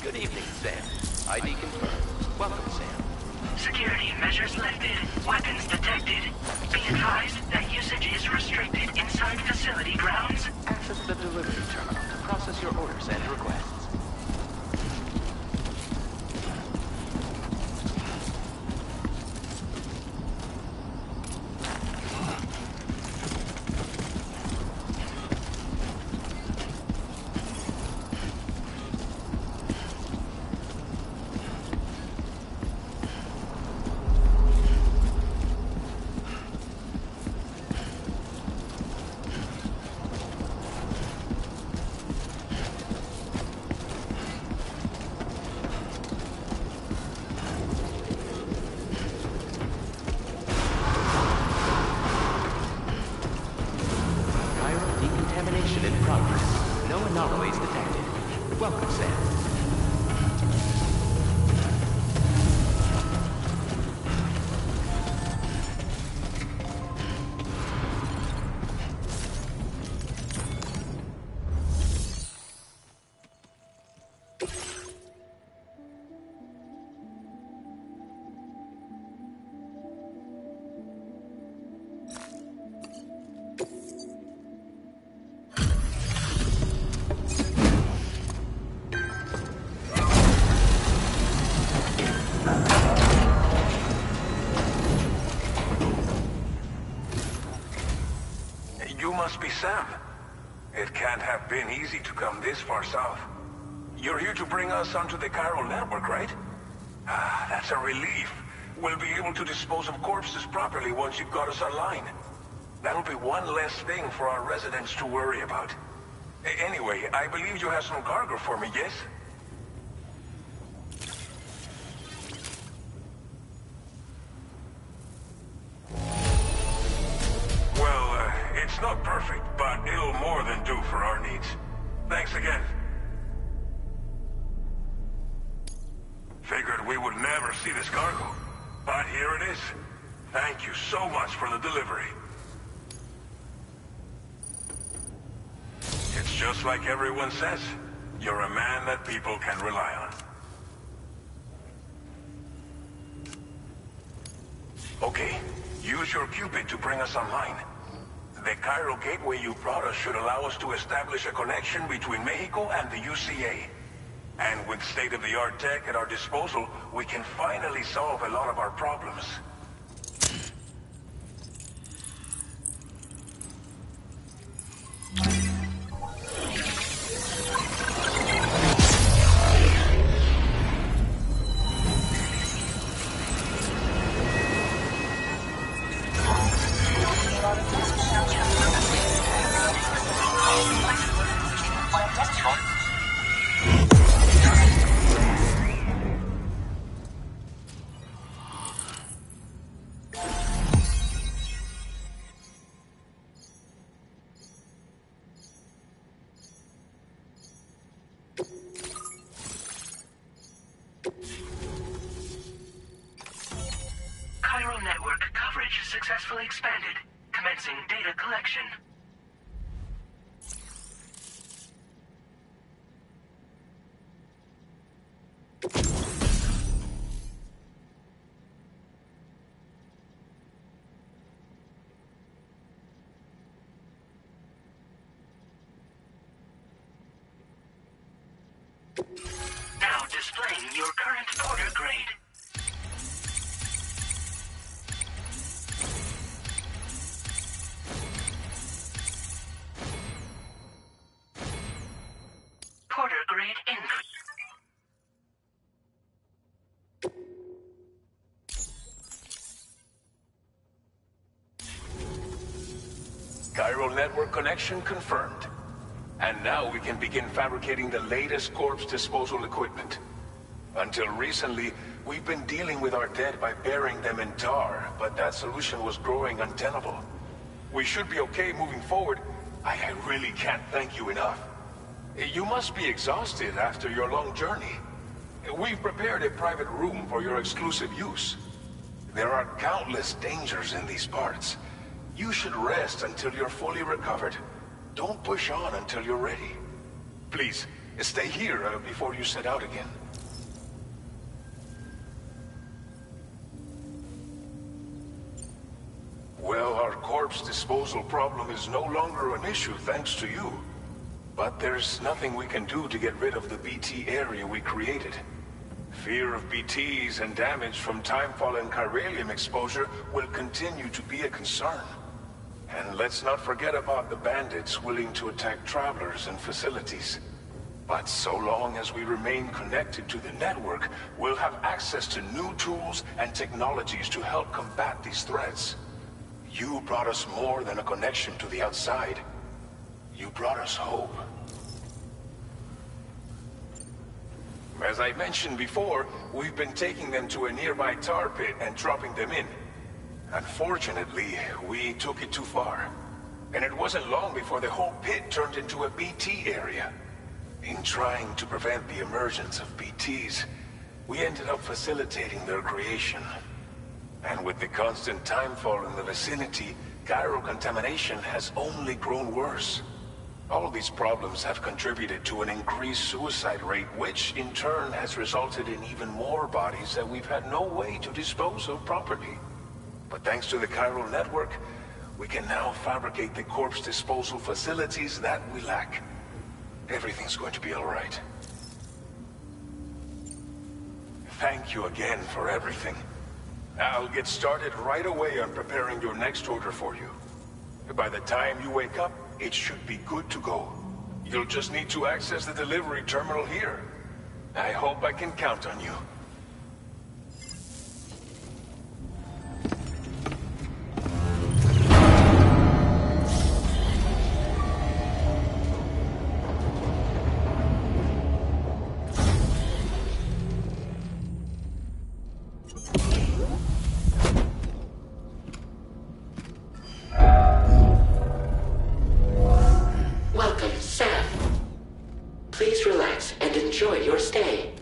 S8: Good evening, Sam. ID confirmed. Welcome, Sam.
S7: Security measures lifted. Weapons detected. Be advised that usage is restricted inside facility grounds.
S8: Access the delivery terminal to process your orders and requests. Decontamination in progress. No anomalies detected. Welcome, Sam.
S9: You must be Sam. It can't have been easy to come this far south. You're here to bring us onto the chiral network, right? Ah, that's a relief. We'll be able to dispose of corpses properly once you've got us online. That'll be one less thing for our residents to worry about. Anyway, I believe you have some cargo for me, yes? It's not perfect, but it'll more than do for our needs. Thanks again. Figured we would never see this cargo, but here it is. Thank you so much for the delivery. It's just like everyone says. You're a man that people can rely on. Okay, use your Cupid to bring us online. The chiral gateway you brought us should allow us to establish a connection between Mexico and the UCA. And with state-of-the-art tech at our disposal, we can finally solve a lot of our problems.
S7: Chiral network coverage successfully expanded. Commencing data collection. Now displaying your current porter grade. Porter grade increase.
S9: Chiral network connection confirmed. And now we can begin fabricating the latest corpse disposal equipment. Until recently, we've been dealing with our dead by burying them in tar, but that solution was growing untenable. We should be okay moving forward. I really can't thank you enough. You must be exhausted after your long journey. We've prepared a private room for your exclusive use. There are countless dangers in these parts. You should rest until you're fully recovered. Don't push on until you're ready. Please, stay here before you set out again. Well, our corpse disposal problem is no longer an issue thanks to you. But there's nothing we can do to get rid of the BT area we created. Fear of BTs and damage from timefall and chiralium exposure will continue to be a concern. And let's not forget about the bandits willing to attack travelers and facilities. But so long as we remain connected to the network, we'll have access to new tools and technologies to help combat these threats. You brought us more than a connection to the outside. You brought us hope. As I mentioned before, we've been taking them to a nearby tar pit and dropping them in. Unfortunately, we took it too far. And it wasn't long before the whole pit turned into a BT area. In trying to prevent the emergence of BTs, we ended up facilitating their creation. And with the constant timefall in the vicinity, chiral contamination has only grown worse. All these problems have contributed to an increased suicide rate, which in turn has resulted in even more bodies that we've had no way to dispose of properly. But thanks to the chiral network, we can now fabricate the corpse disposal facilities that we lack. Everything's going to be all right. Thank you again for everything. I'll get started right away on preparing your next order for you. By the time you wake up, it should be good to go. You'll just need to access the delivery terminal here. I hope I can count on you.
S10: Welcome, Sam. Please relax and enjoy your stay.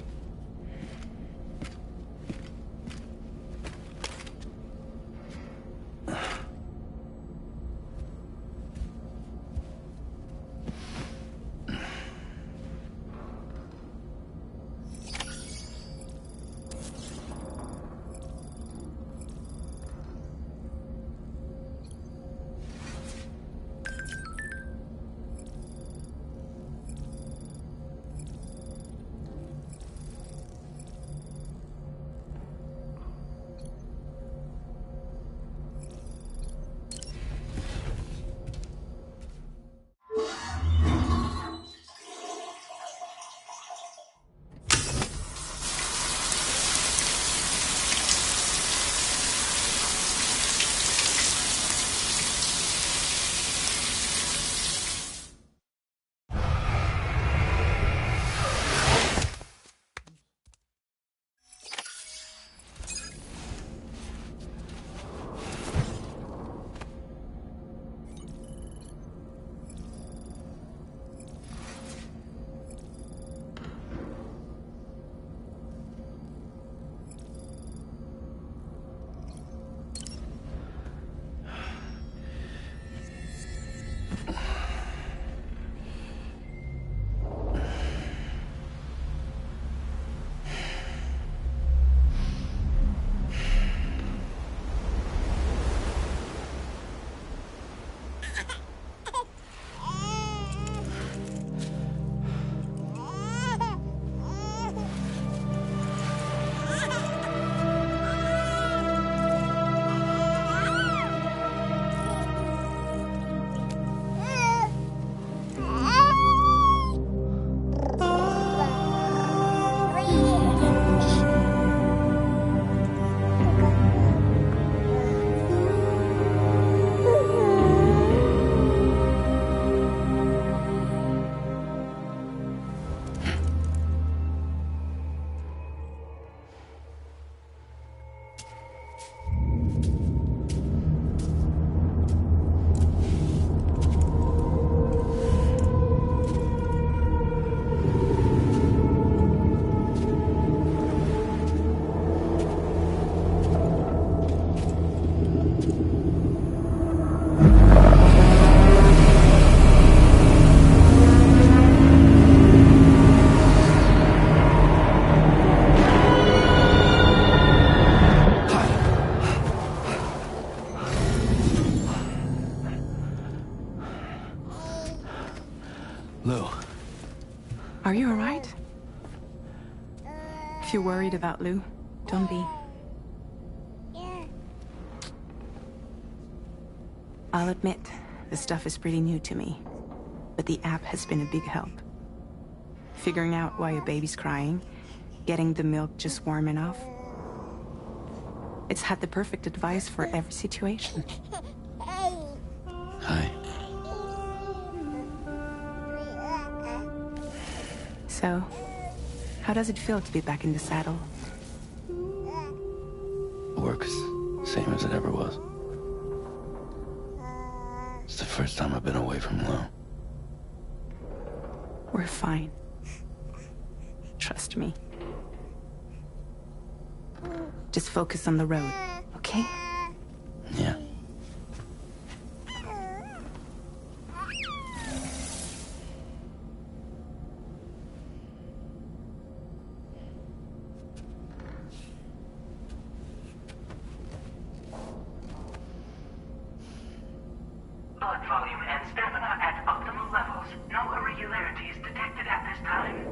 S4: Lou.
S2: Are you alright? If you're worried about Lou, don't be. I'll admit, the stuff is pretty new to me, but the app has been a big help. Figuring out why a baby's crying, getting the milk just warm enough. It's had the perfect advice for every situation.
S4: Hi.
S2: So, how does it feel to be back in the saddle?
S4: Work's same as it ever was. It's the first time I've been away from Lou.
S2: We're fine. Trust me. Just focus on the road, okay?
S4: Yeah.
S7: Blood volume and stamina at optimal levels. No irregularities detected at this time.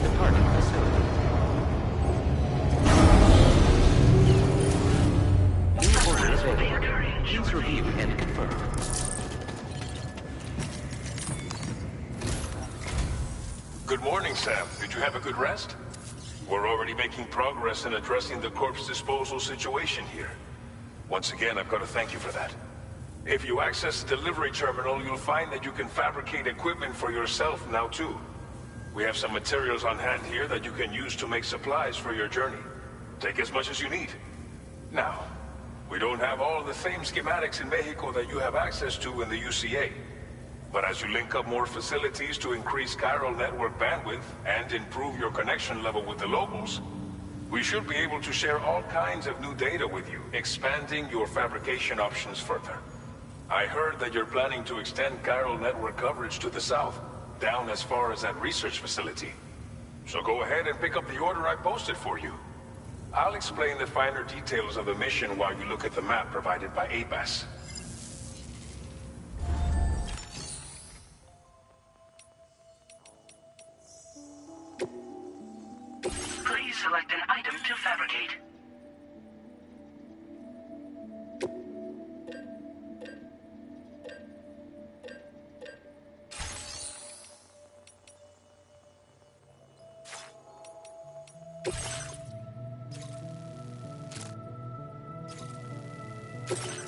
S8: Departing facility. New order available. Please review and confirm.
S9: Good morning, Sam. Did you have a good rest? We're already making progress in addressing the corpse disposal situation here. Once again, I've got to thank you for that. If you access the delivery terminal, you'll find that you can fabricate equipment for yourself now too. We have some materials on hand here that you can use to make supplies for your journey. Take as much as you need. Now, we don't have all the same schematics in Mexico that you have access to in the UCA. But as you link up more facilities to increase chiral network bandwidth and improve your connection level with the locals, we should be able to share all kinds of new data with you, expanding your fabrication options further. I heard that you're planning to extend chiral network coverage to the south, down as far as that research facility. So go ahead and pick up the order I posted for you. I'll explain the finer details of the mission while you look at the map provided by ABAS.
S7: Please select an item to fabricate.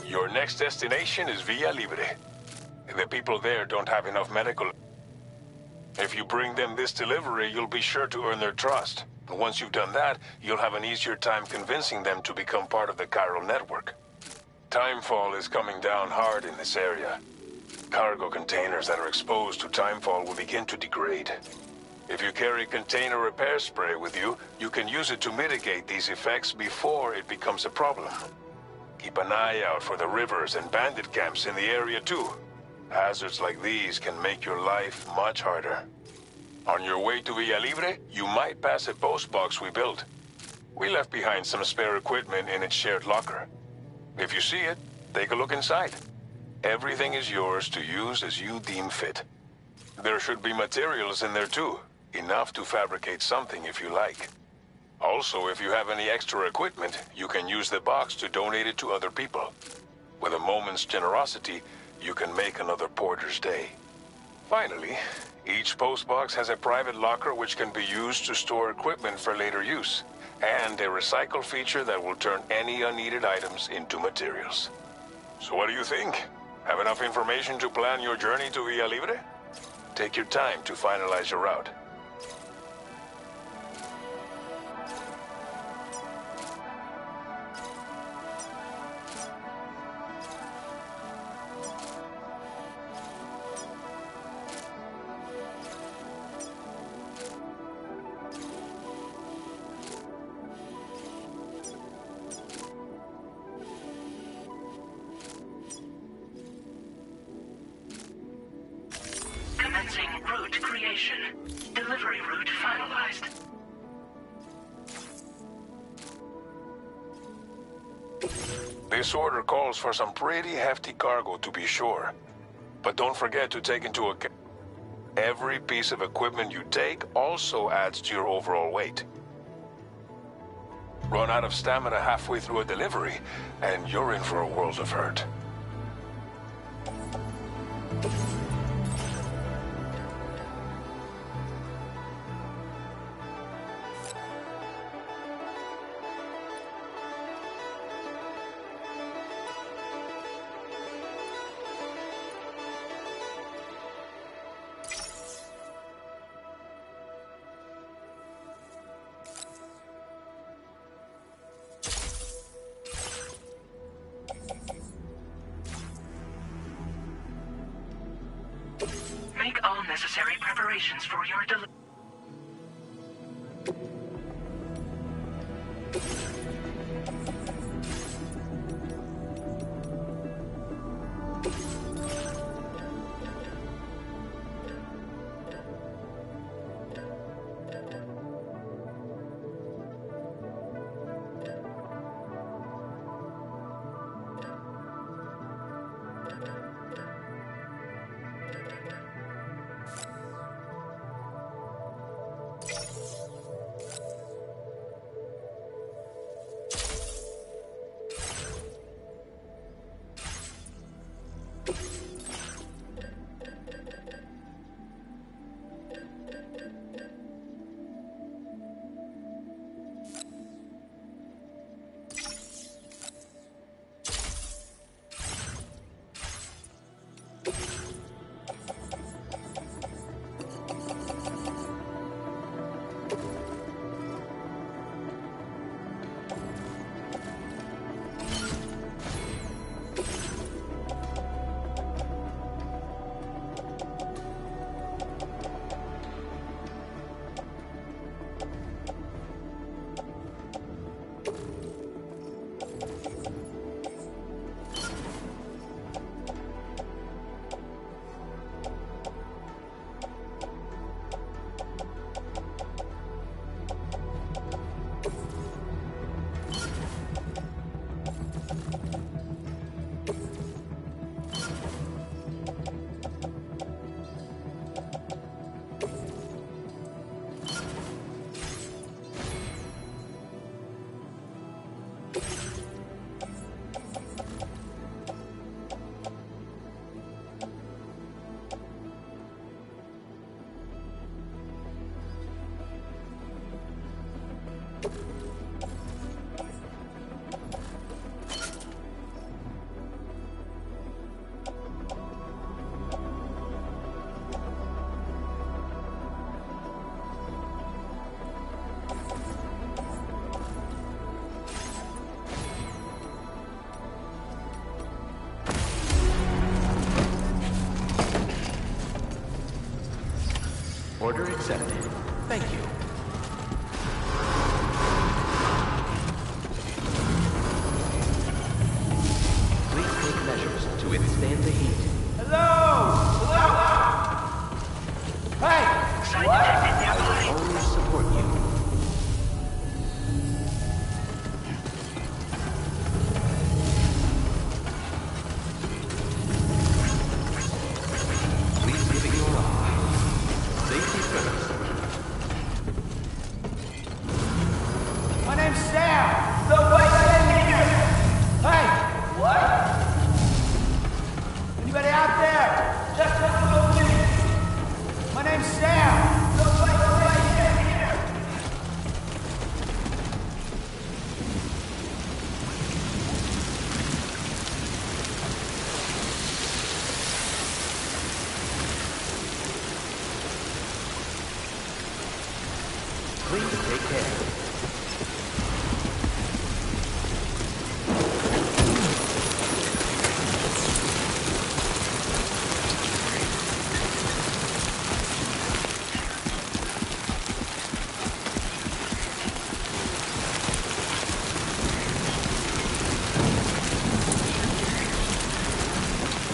S9: Your next destination is Villa Libre. The people there don't have enough medical. If you bring them this delivery, you'll be sure to earn their trust. And once you've done that, you'll have an easier time convincing them to become part of the chiral network. Timefall is coming down hard in this area. Cargo containers that are exposed to timefall will begin to degrade. If you carry container repair spray with you, you can use it to mitigate these effects before it becomes a problem. Keep an eye out for the rivers and bandit camps in the area too. Hazards like these can make your life much harder. On your way to Villa Libre, you might pass a post box we built. We left behind some spare equipment in its shared locker. If you see it, take a look inside. Everything is yours to use as you deem fit. There should be materials in there too, enough to fabricate something if you like. Also, if you have any extra equipment, you can use the box to donate it to other people. With a moment's generosity, you can make another porter's day. Finally, each postbox has a private locker which can be used to store equipment for later use, and a recycle feature that will turn any unneeded items into materials. So what do you think? Have enough information to plan your journey to Villa Libre? Take your time to finalize your route.
S7: Commencing route creation. Delivery route finalized.
S9: This order calls for some pretty hefty cargo to be sure. But don't forget to take into account every piece of equipment you take also adds to your overall weight. Run out of stamina halfway through a delivery, and you're in for a world of hurt.
S7: Make all necessary preparations for your delivery.
S8: Order accepted. Thank you. Please take measures to withstand the heat. I will always support you. Please give it your all. Safety first.
S5: My name's Sam. The white in here. Hey. What? Anybody out there? Just a little bit. My name's Sam. The white in here.
S8: Please take care.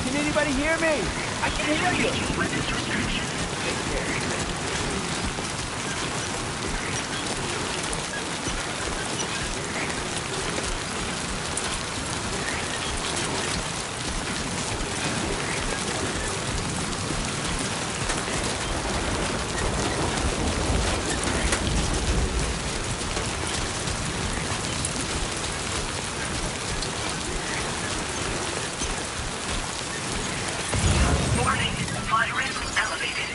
S5: Can anybody hear me? I can hear you.
S8: Take care.
S7: Warning, virus elevated.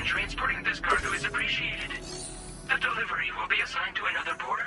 S7: transporting this cargo is appreciated. The delivery will be assigned to another porter.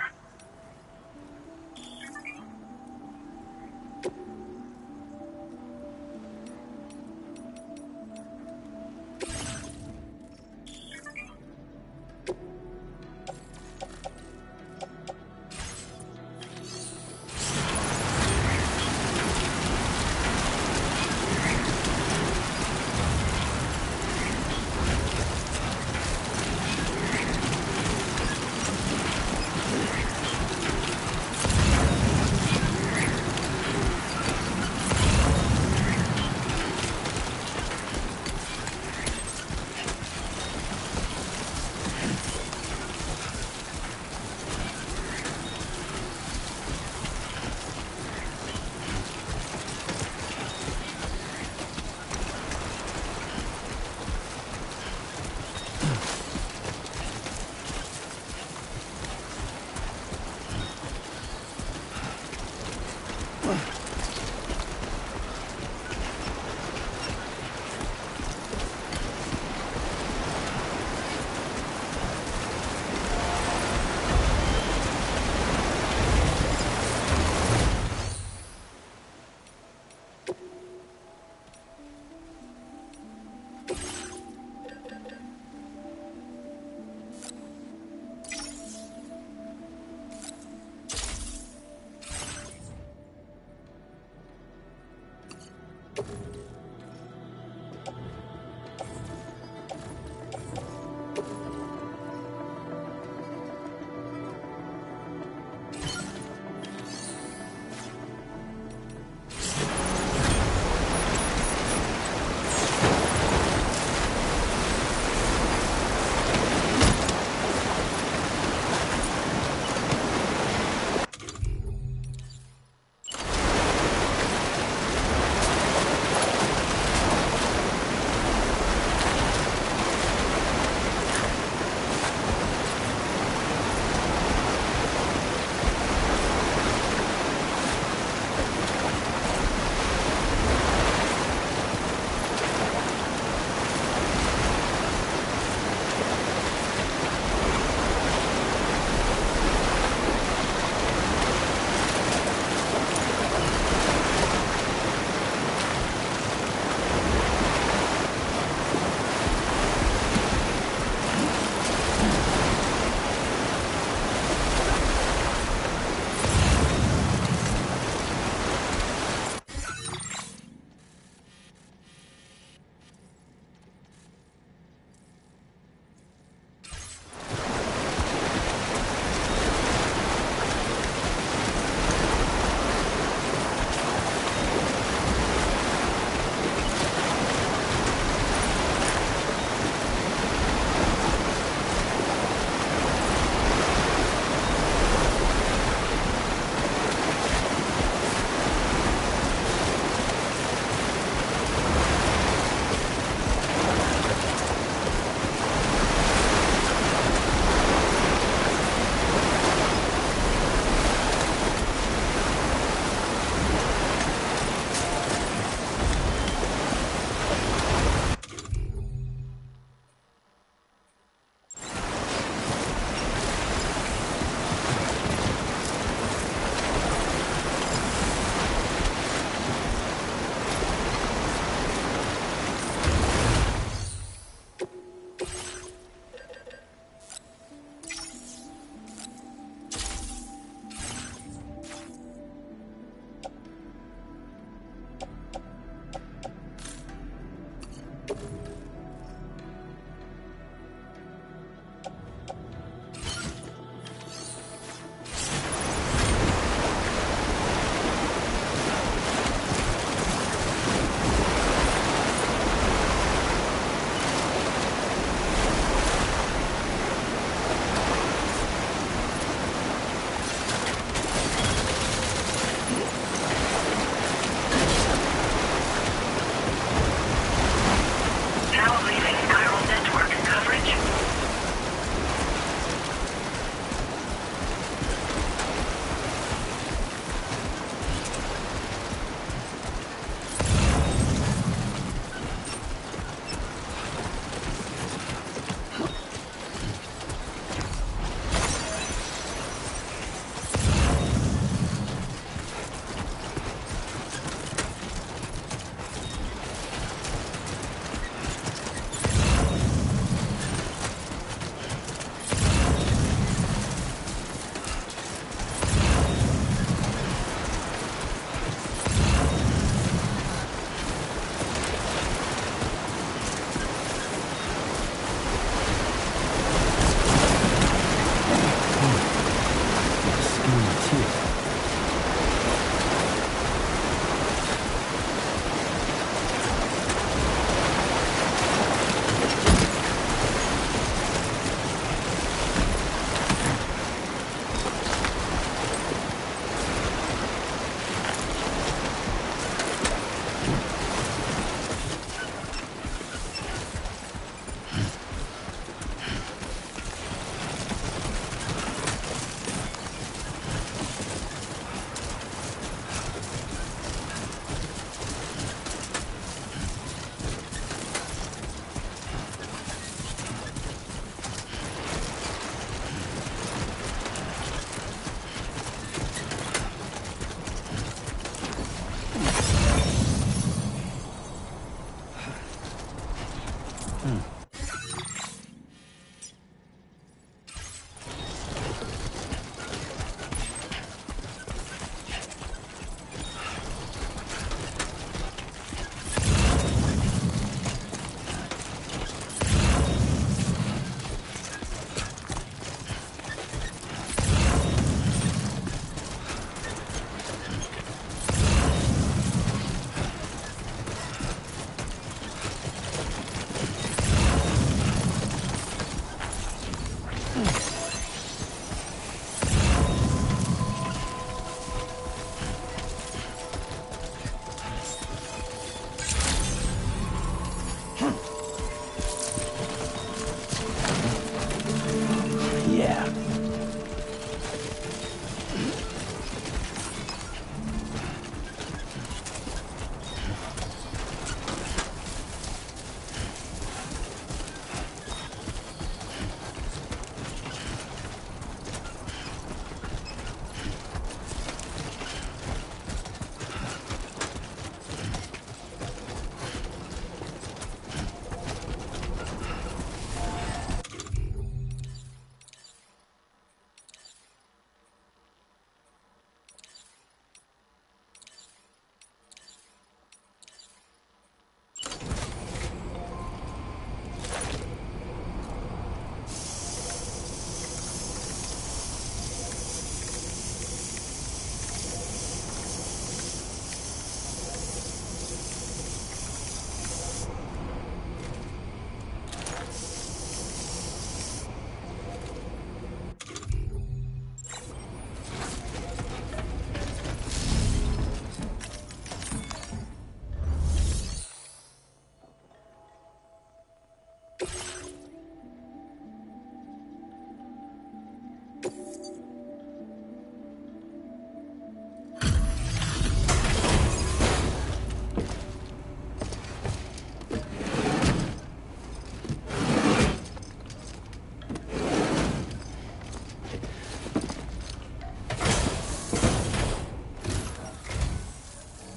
S4: Yeah.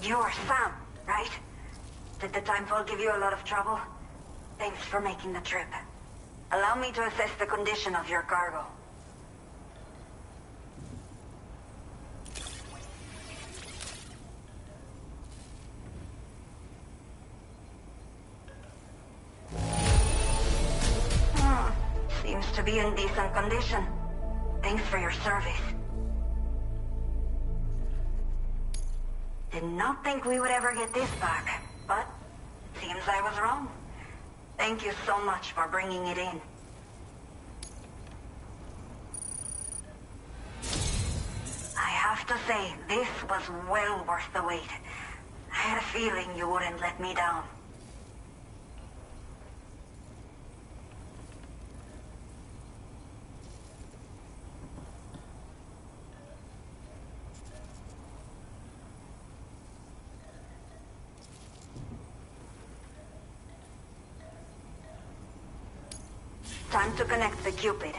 S11: You're Sam, right? Did the timefall give you a lot of trouble? Thanks for making the trip. Allow me to assess the condition of your cargo. Seems to be in decent condition. Thanks for your service. Did not think we would ever get this back, but seems I was wrong. Thank you so much for bringing it in. I have to say, this was well worth the wait. I had a feeling you wouldn't let me down. Time to connect the Cupid.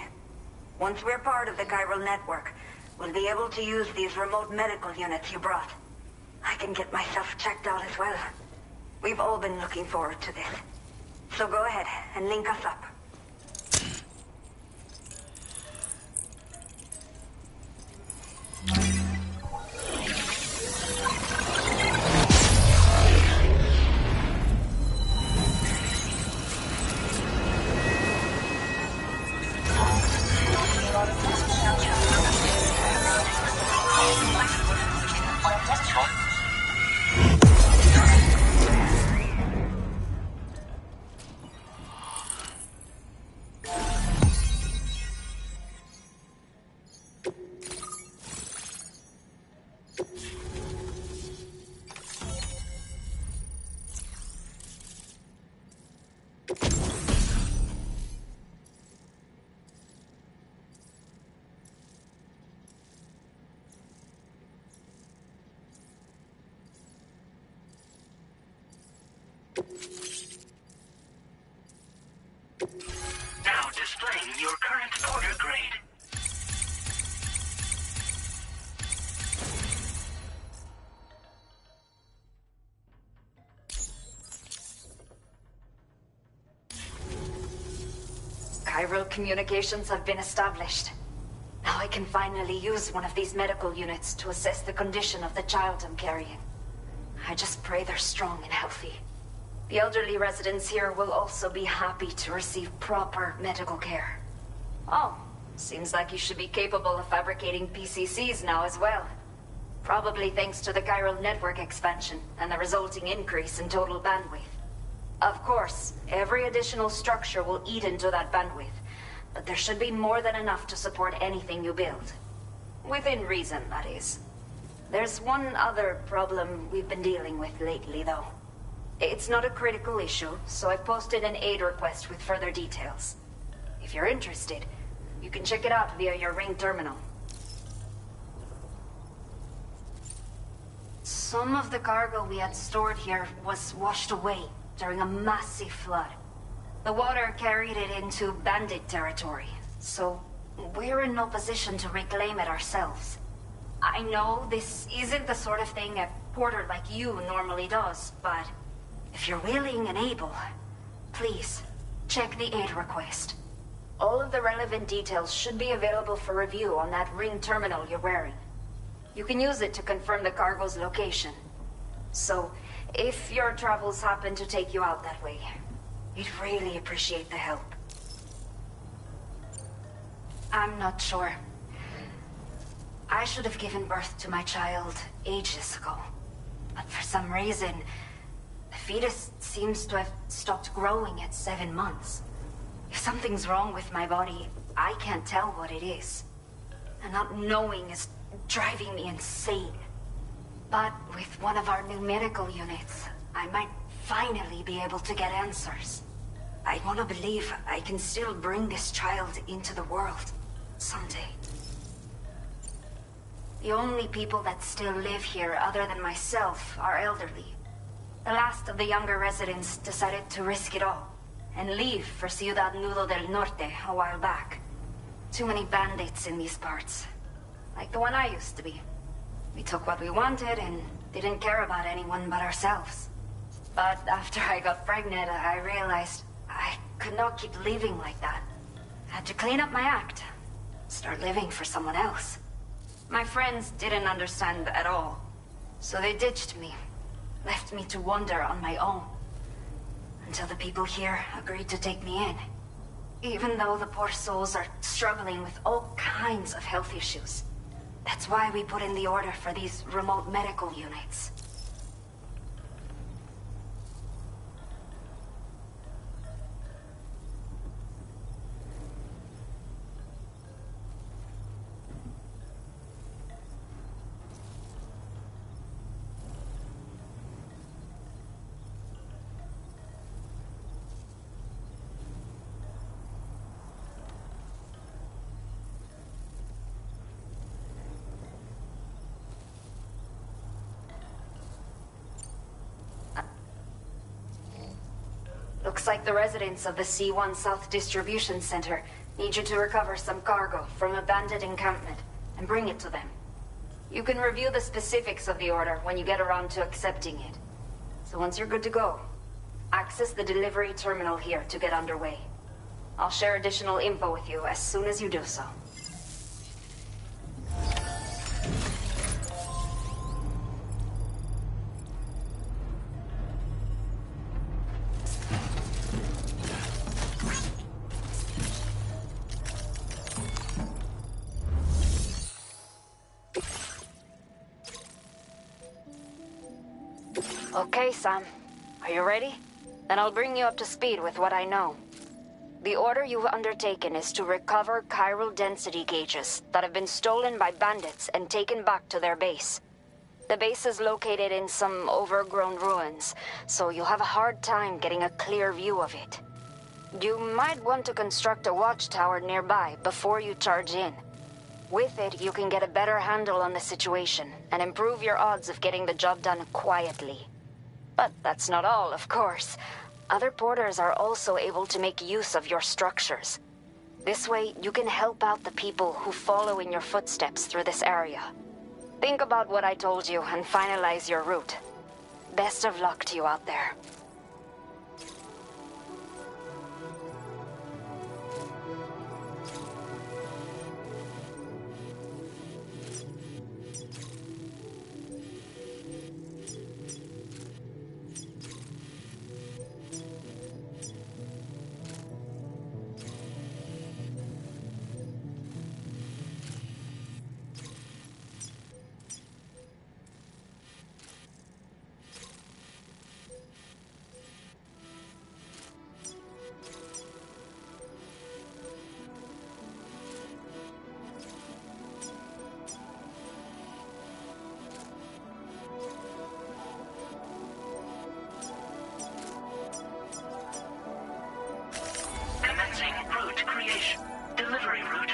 S11: Once we're part of the chiral network, we'll be able to use these remote medical units you brought. I can get myself checked out as well. We've all been looking forward to this. So go ahead and link us up.
S7: Now displaying your current porter grade.
S11: Chiral communications have been established. Now I can finally use one of these medical units to assess the condition of the child I'm carrying. I just pray they're strong and healthy. The elderly residents here will also be happy to receive proper medical care. Oh, seems like you should be capable of fabricating PCCs now as well. Probably thanks to the chiral network expansion and the resulting increase in total bandwidth. Of course, every additional structure will eat into that bandwidth, but there should be more than enough to support anything you build. Within reason, that is. There's one other problem we've been dealing with lately, though. It's not a critical issue, so I've posted an aid request with further details. If you're interested, You can check it out via your ring terminal. Some of the cargo we had stored here was washed away during a massive flood. The water carried it into bandit territory, so we're in no position to reclaim it ourselves. I know this isn't the sort of thing a porter like you normally does, but if you're willing and able, please, check the aid request. All of the relevant details should be available for review on that ring terminal you're wearing. You can use it to confirm the cargo's location. So, if your travels happen to take you out that way, we'd really appreciate the help. I'm not sure. I should have given birth to my child ages ago. But for some reason, the fetus seems to have stopped growing at 7 months. If something's wrong with my body, I can't tell what it is. And not knowing is driving me insane. But with one of our new medical units, I might finally be able to get answers. I want to believe I can still bring this child into the world someday. The only people that still live here other than myself are elderly. The last of the younger residents decided to risk it all and leave for Ciudad Nudo del Norte a while back. Too many bandits in these parts. Like the one I used to be. We took what we wanted and didn't care about anyone but ourselves. But after I got pregnant, I realized I could not keep living like that. Had to clean up my act. Start living for someone else. My friends didn't understand at all. So they ditched me. Left me to wander on my own. Until the people here agreed to take me in. Even though the poor souls are struggling with all kinds of health issues. That's why we put in the order for these remote medical units. Looks like the residents of the C1 South Distribution Center need you to recover some cargo from a bandit encampment and bring it to them. You can review the specifics of the order when you get around to accepting it. So once you're good to go, access the delivery terminal here to get underway. I'll share additional info with you as soon as you do so. Okay, Sam. Are you ready? Then I'll bring you up to speed with what I know. The order you've undertaken is to recover chiral density gauges that have been stolen by bandits and taken back to their base. The base is located in some overgrown ruins, so you'll have a hard time getting a clear view of it. You might want to construct a watchtower nearby before you charge in. With it, you can get a better handle on the situation and improve your odds of getting the job done quietly. But that's not all, of course. Other porters are also able to make use of your structures. This way, you can help out the people who follow in your footsteps through this area. Think about what I told you and finalize your route. Best of luck to you out there.
S7: Commencing route creation. Delivery route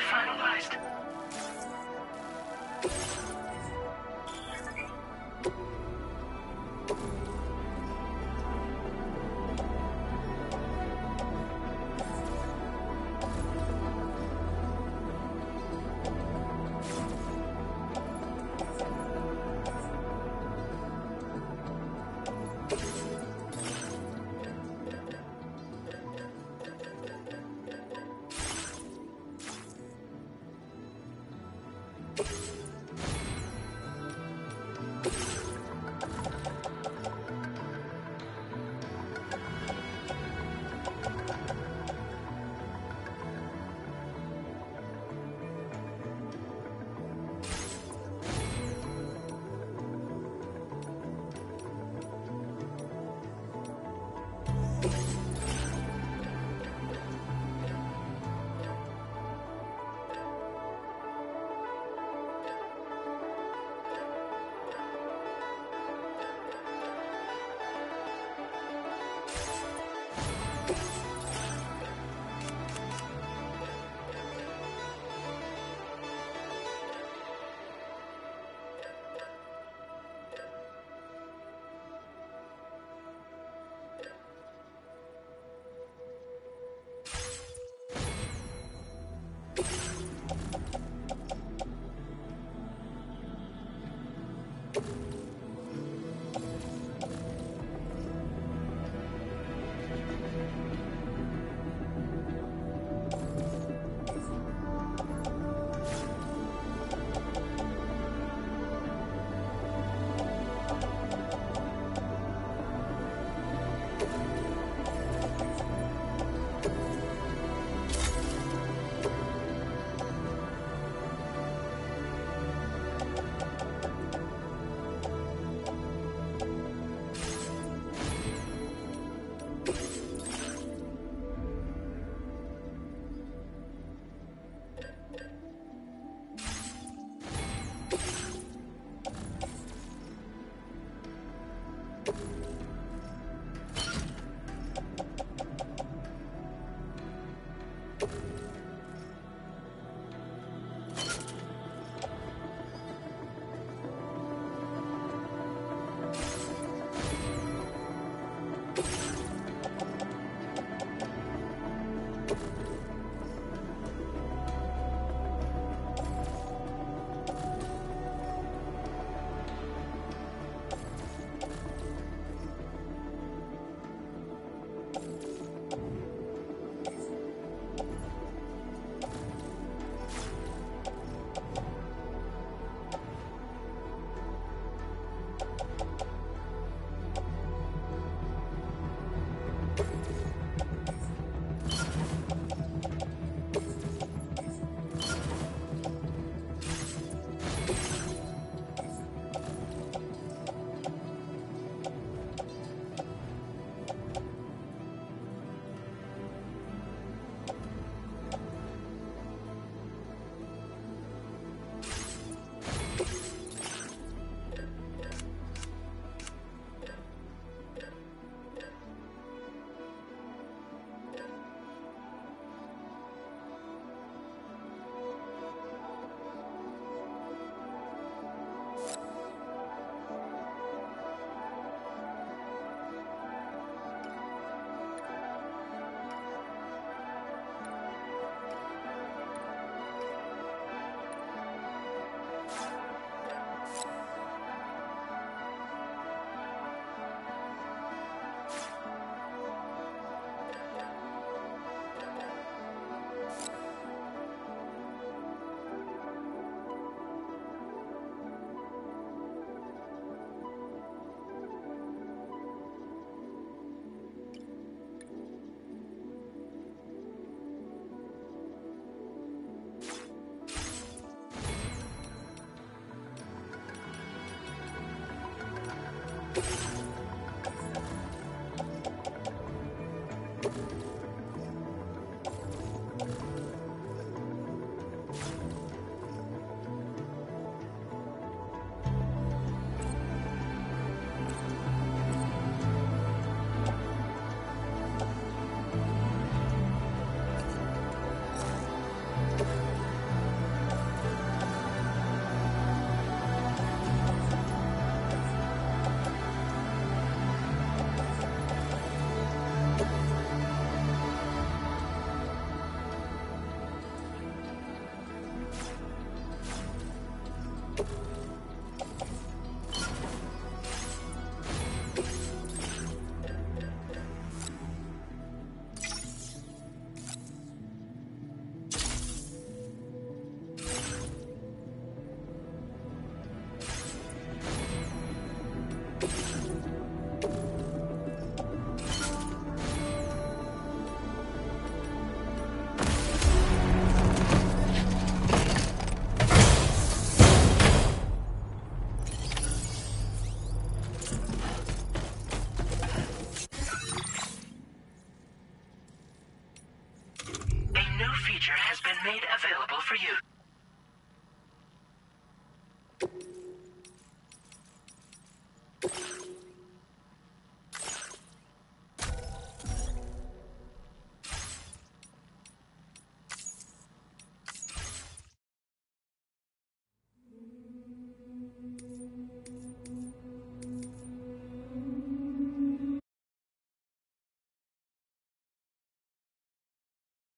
S7: A new feature has been made available for you.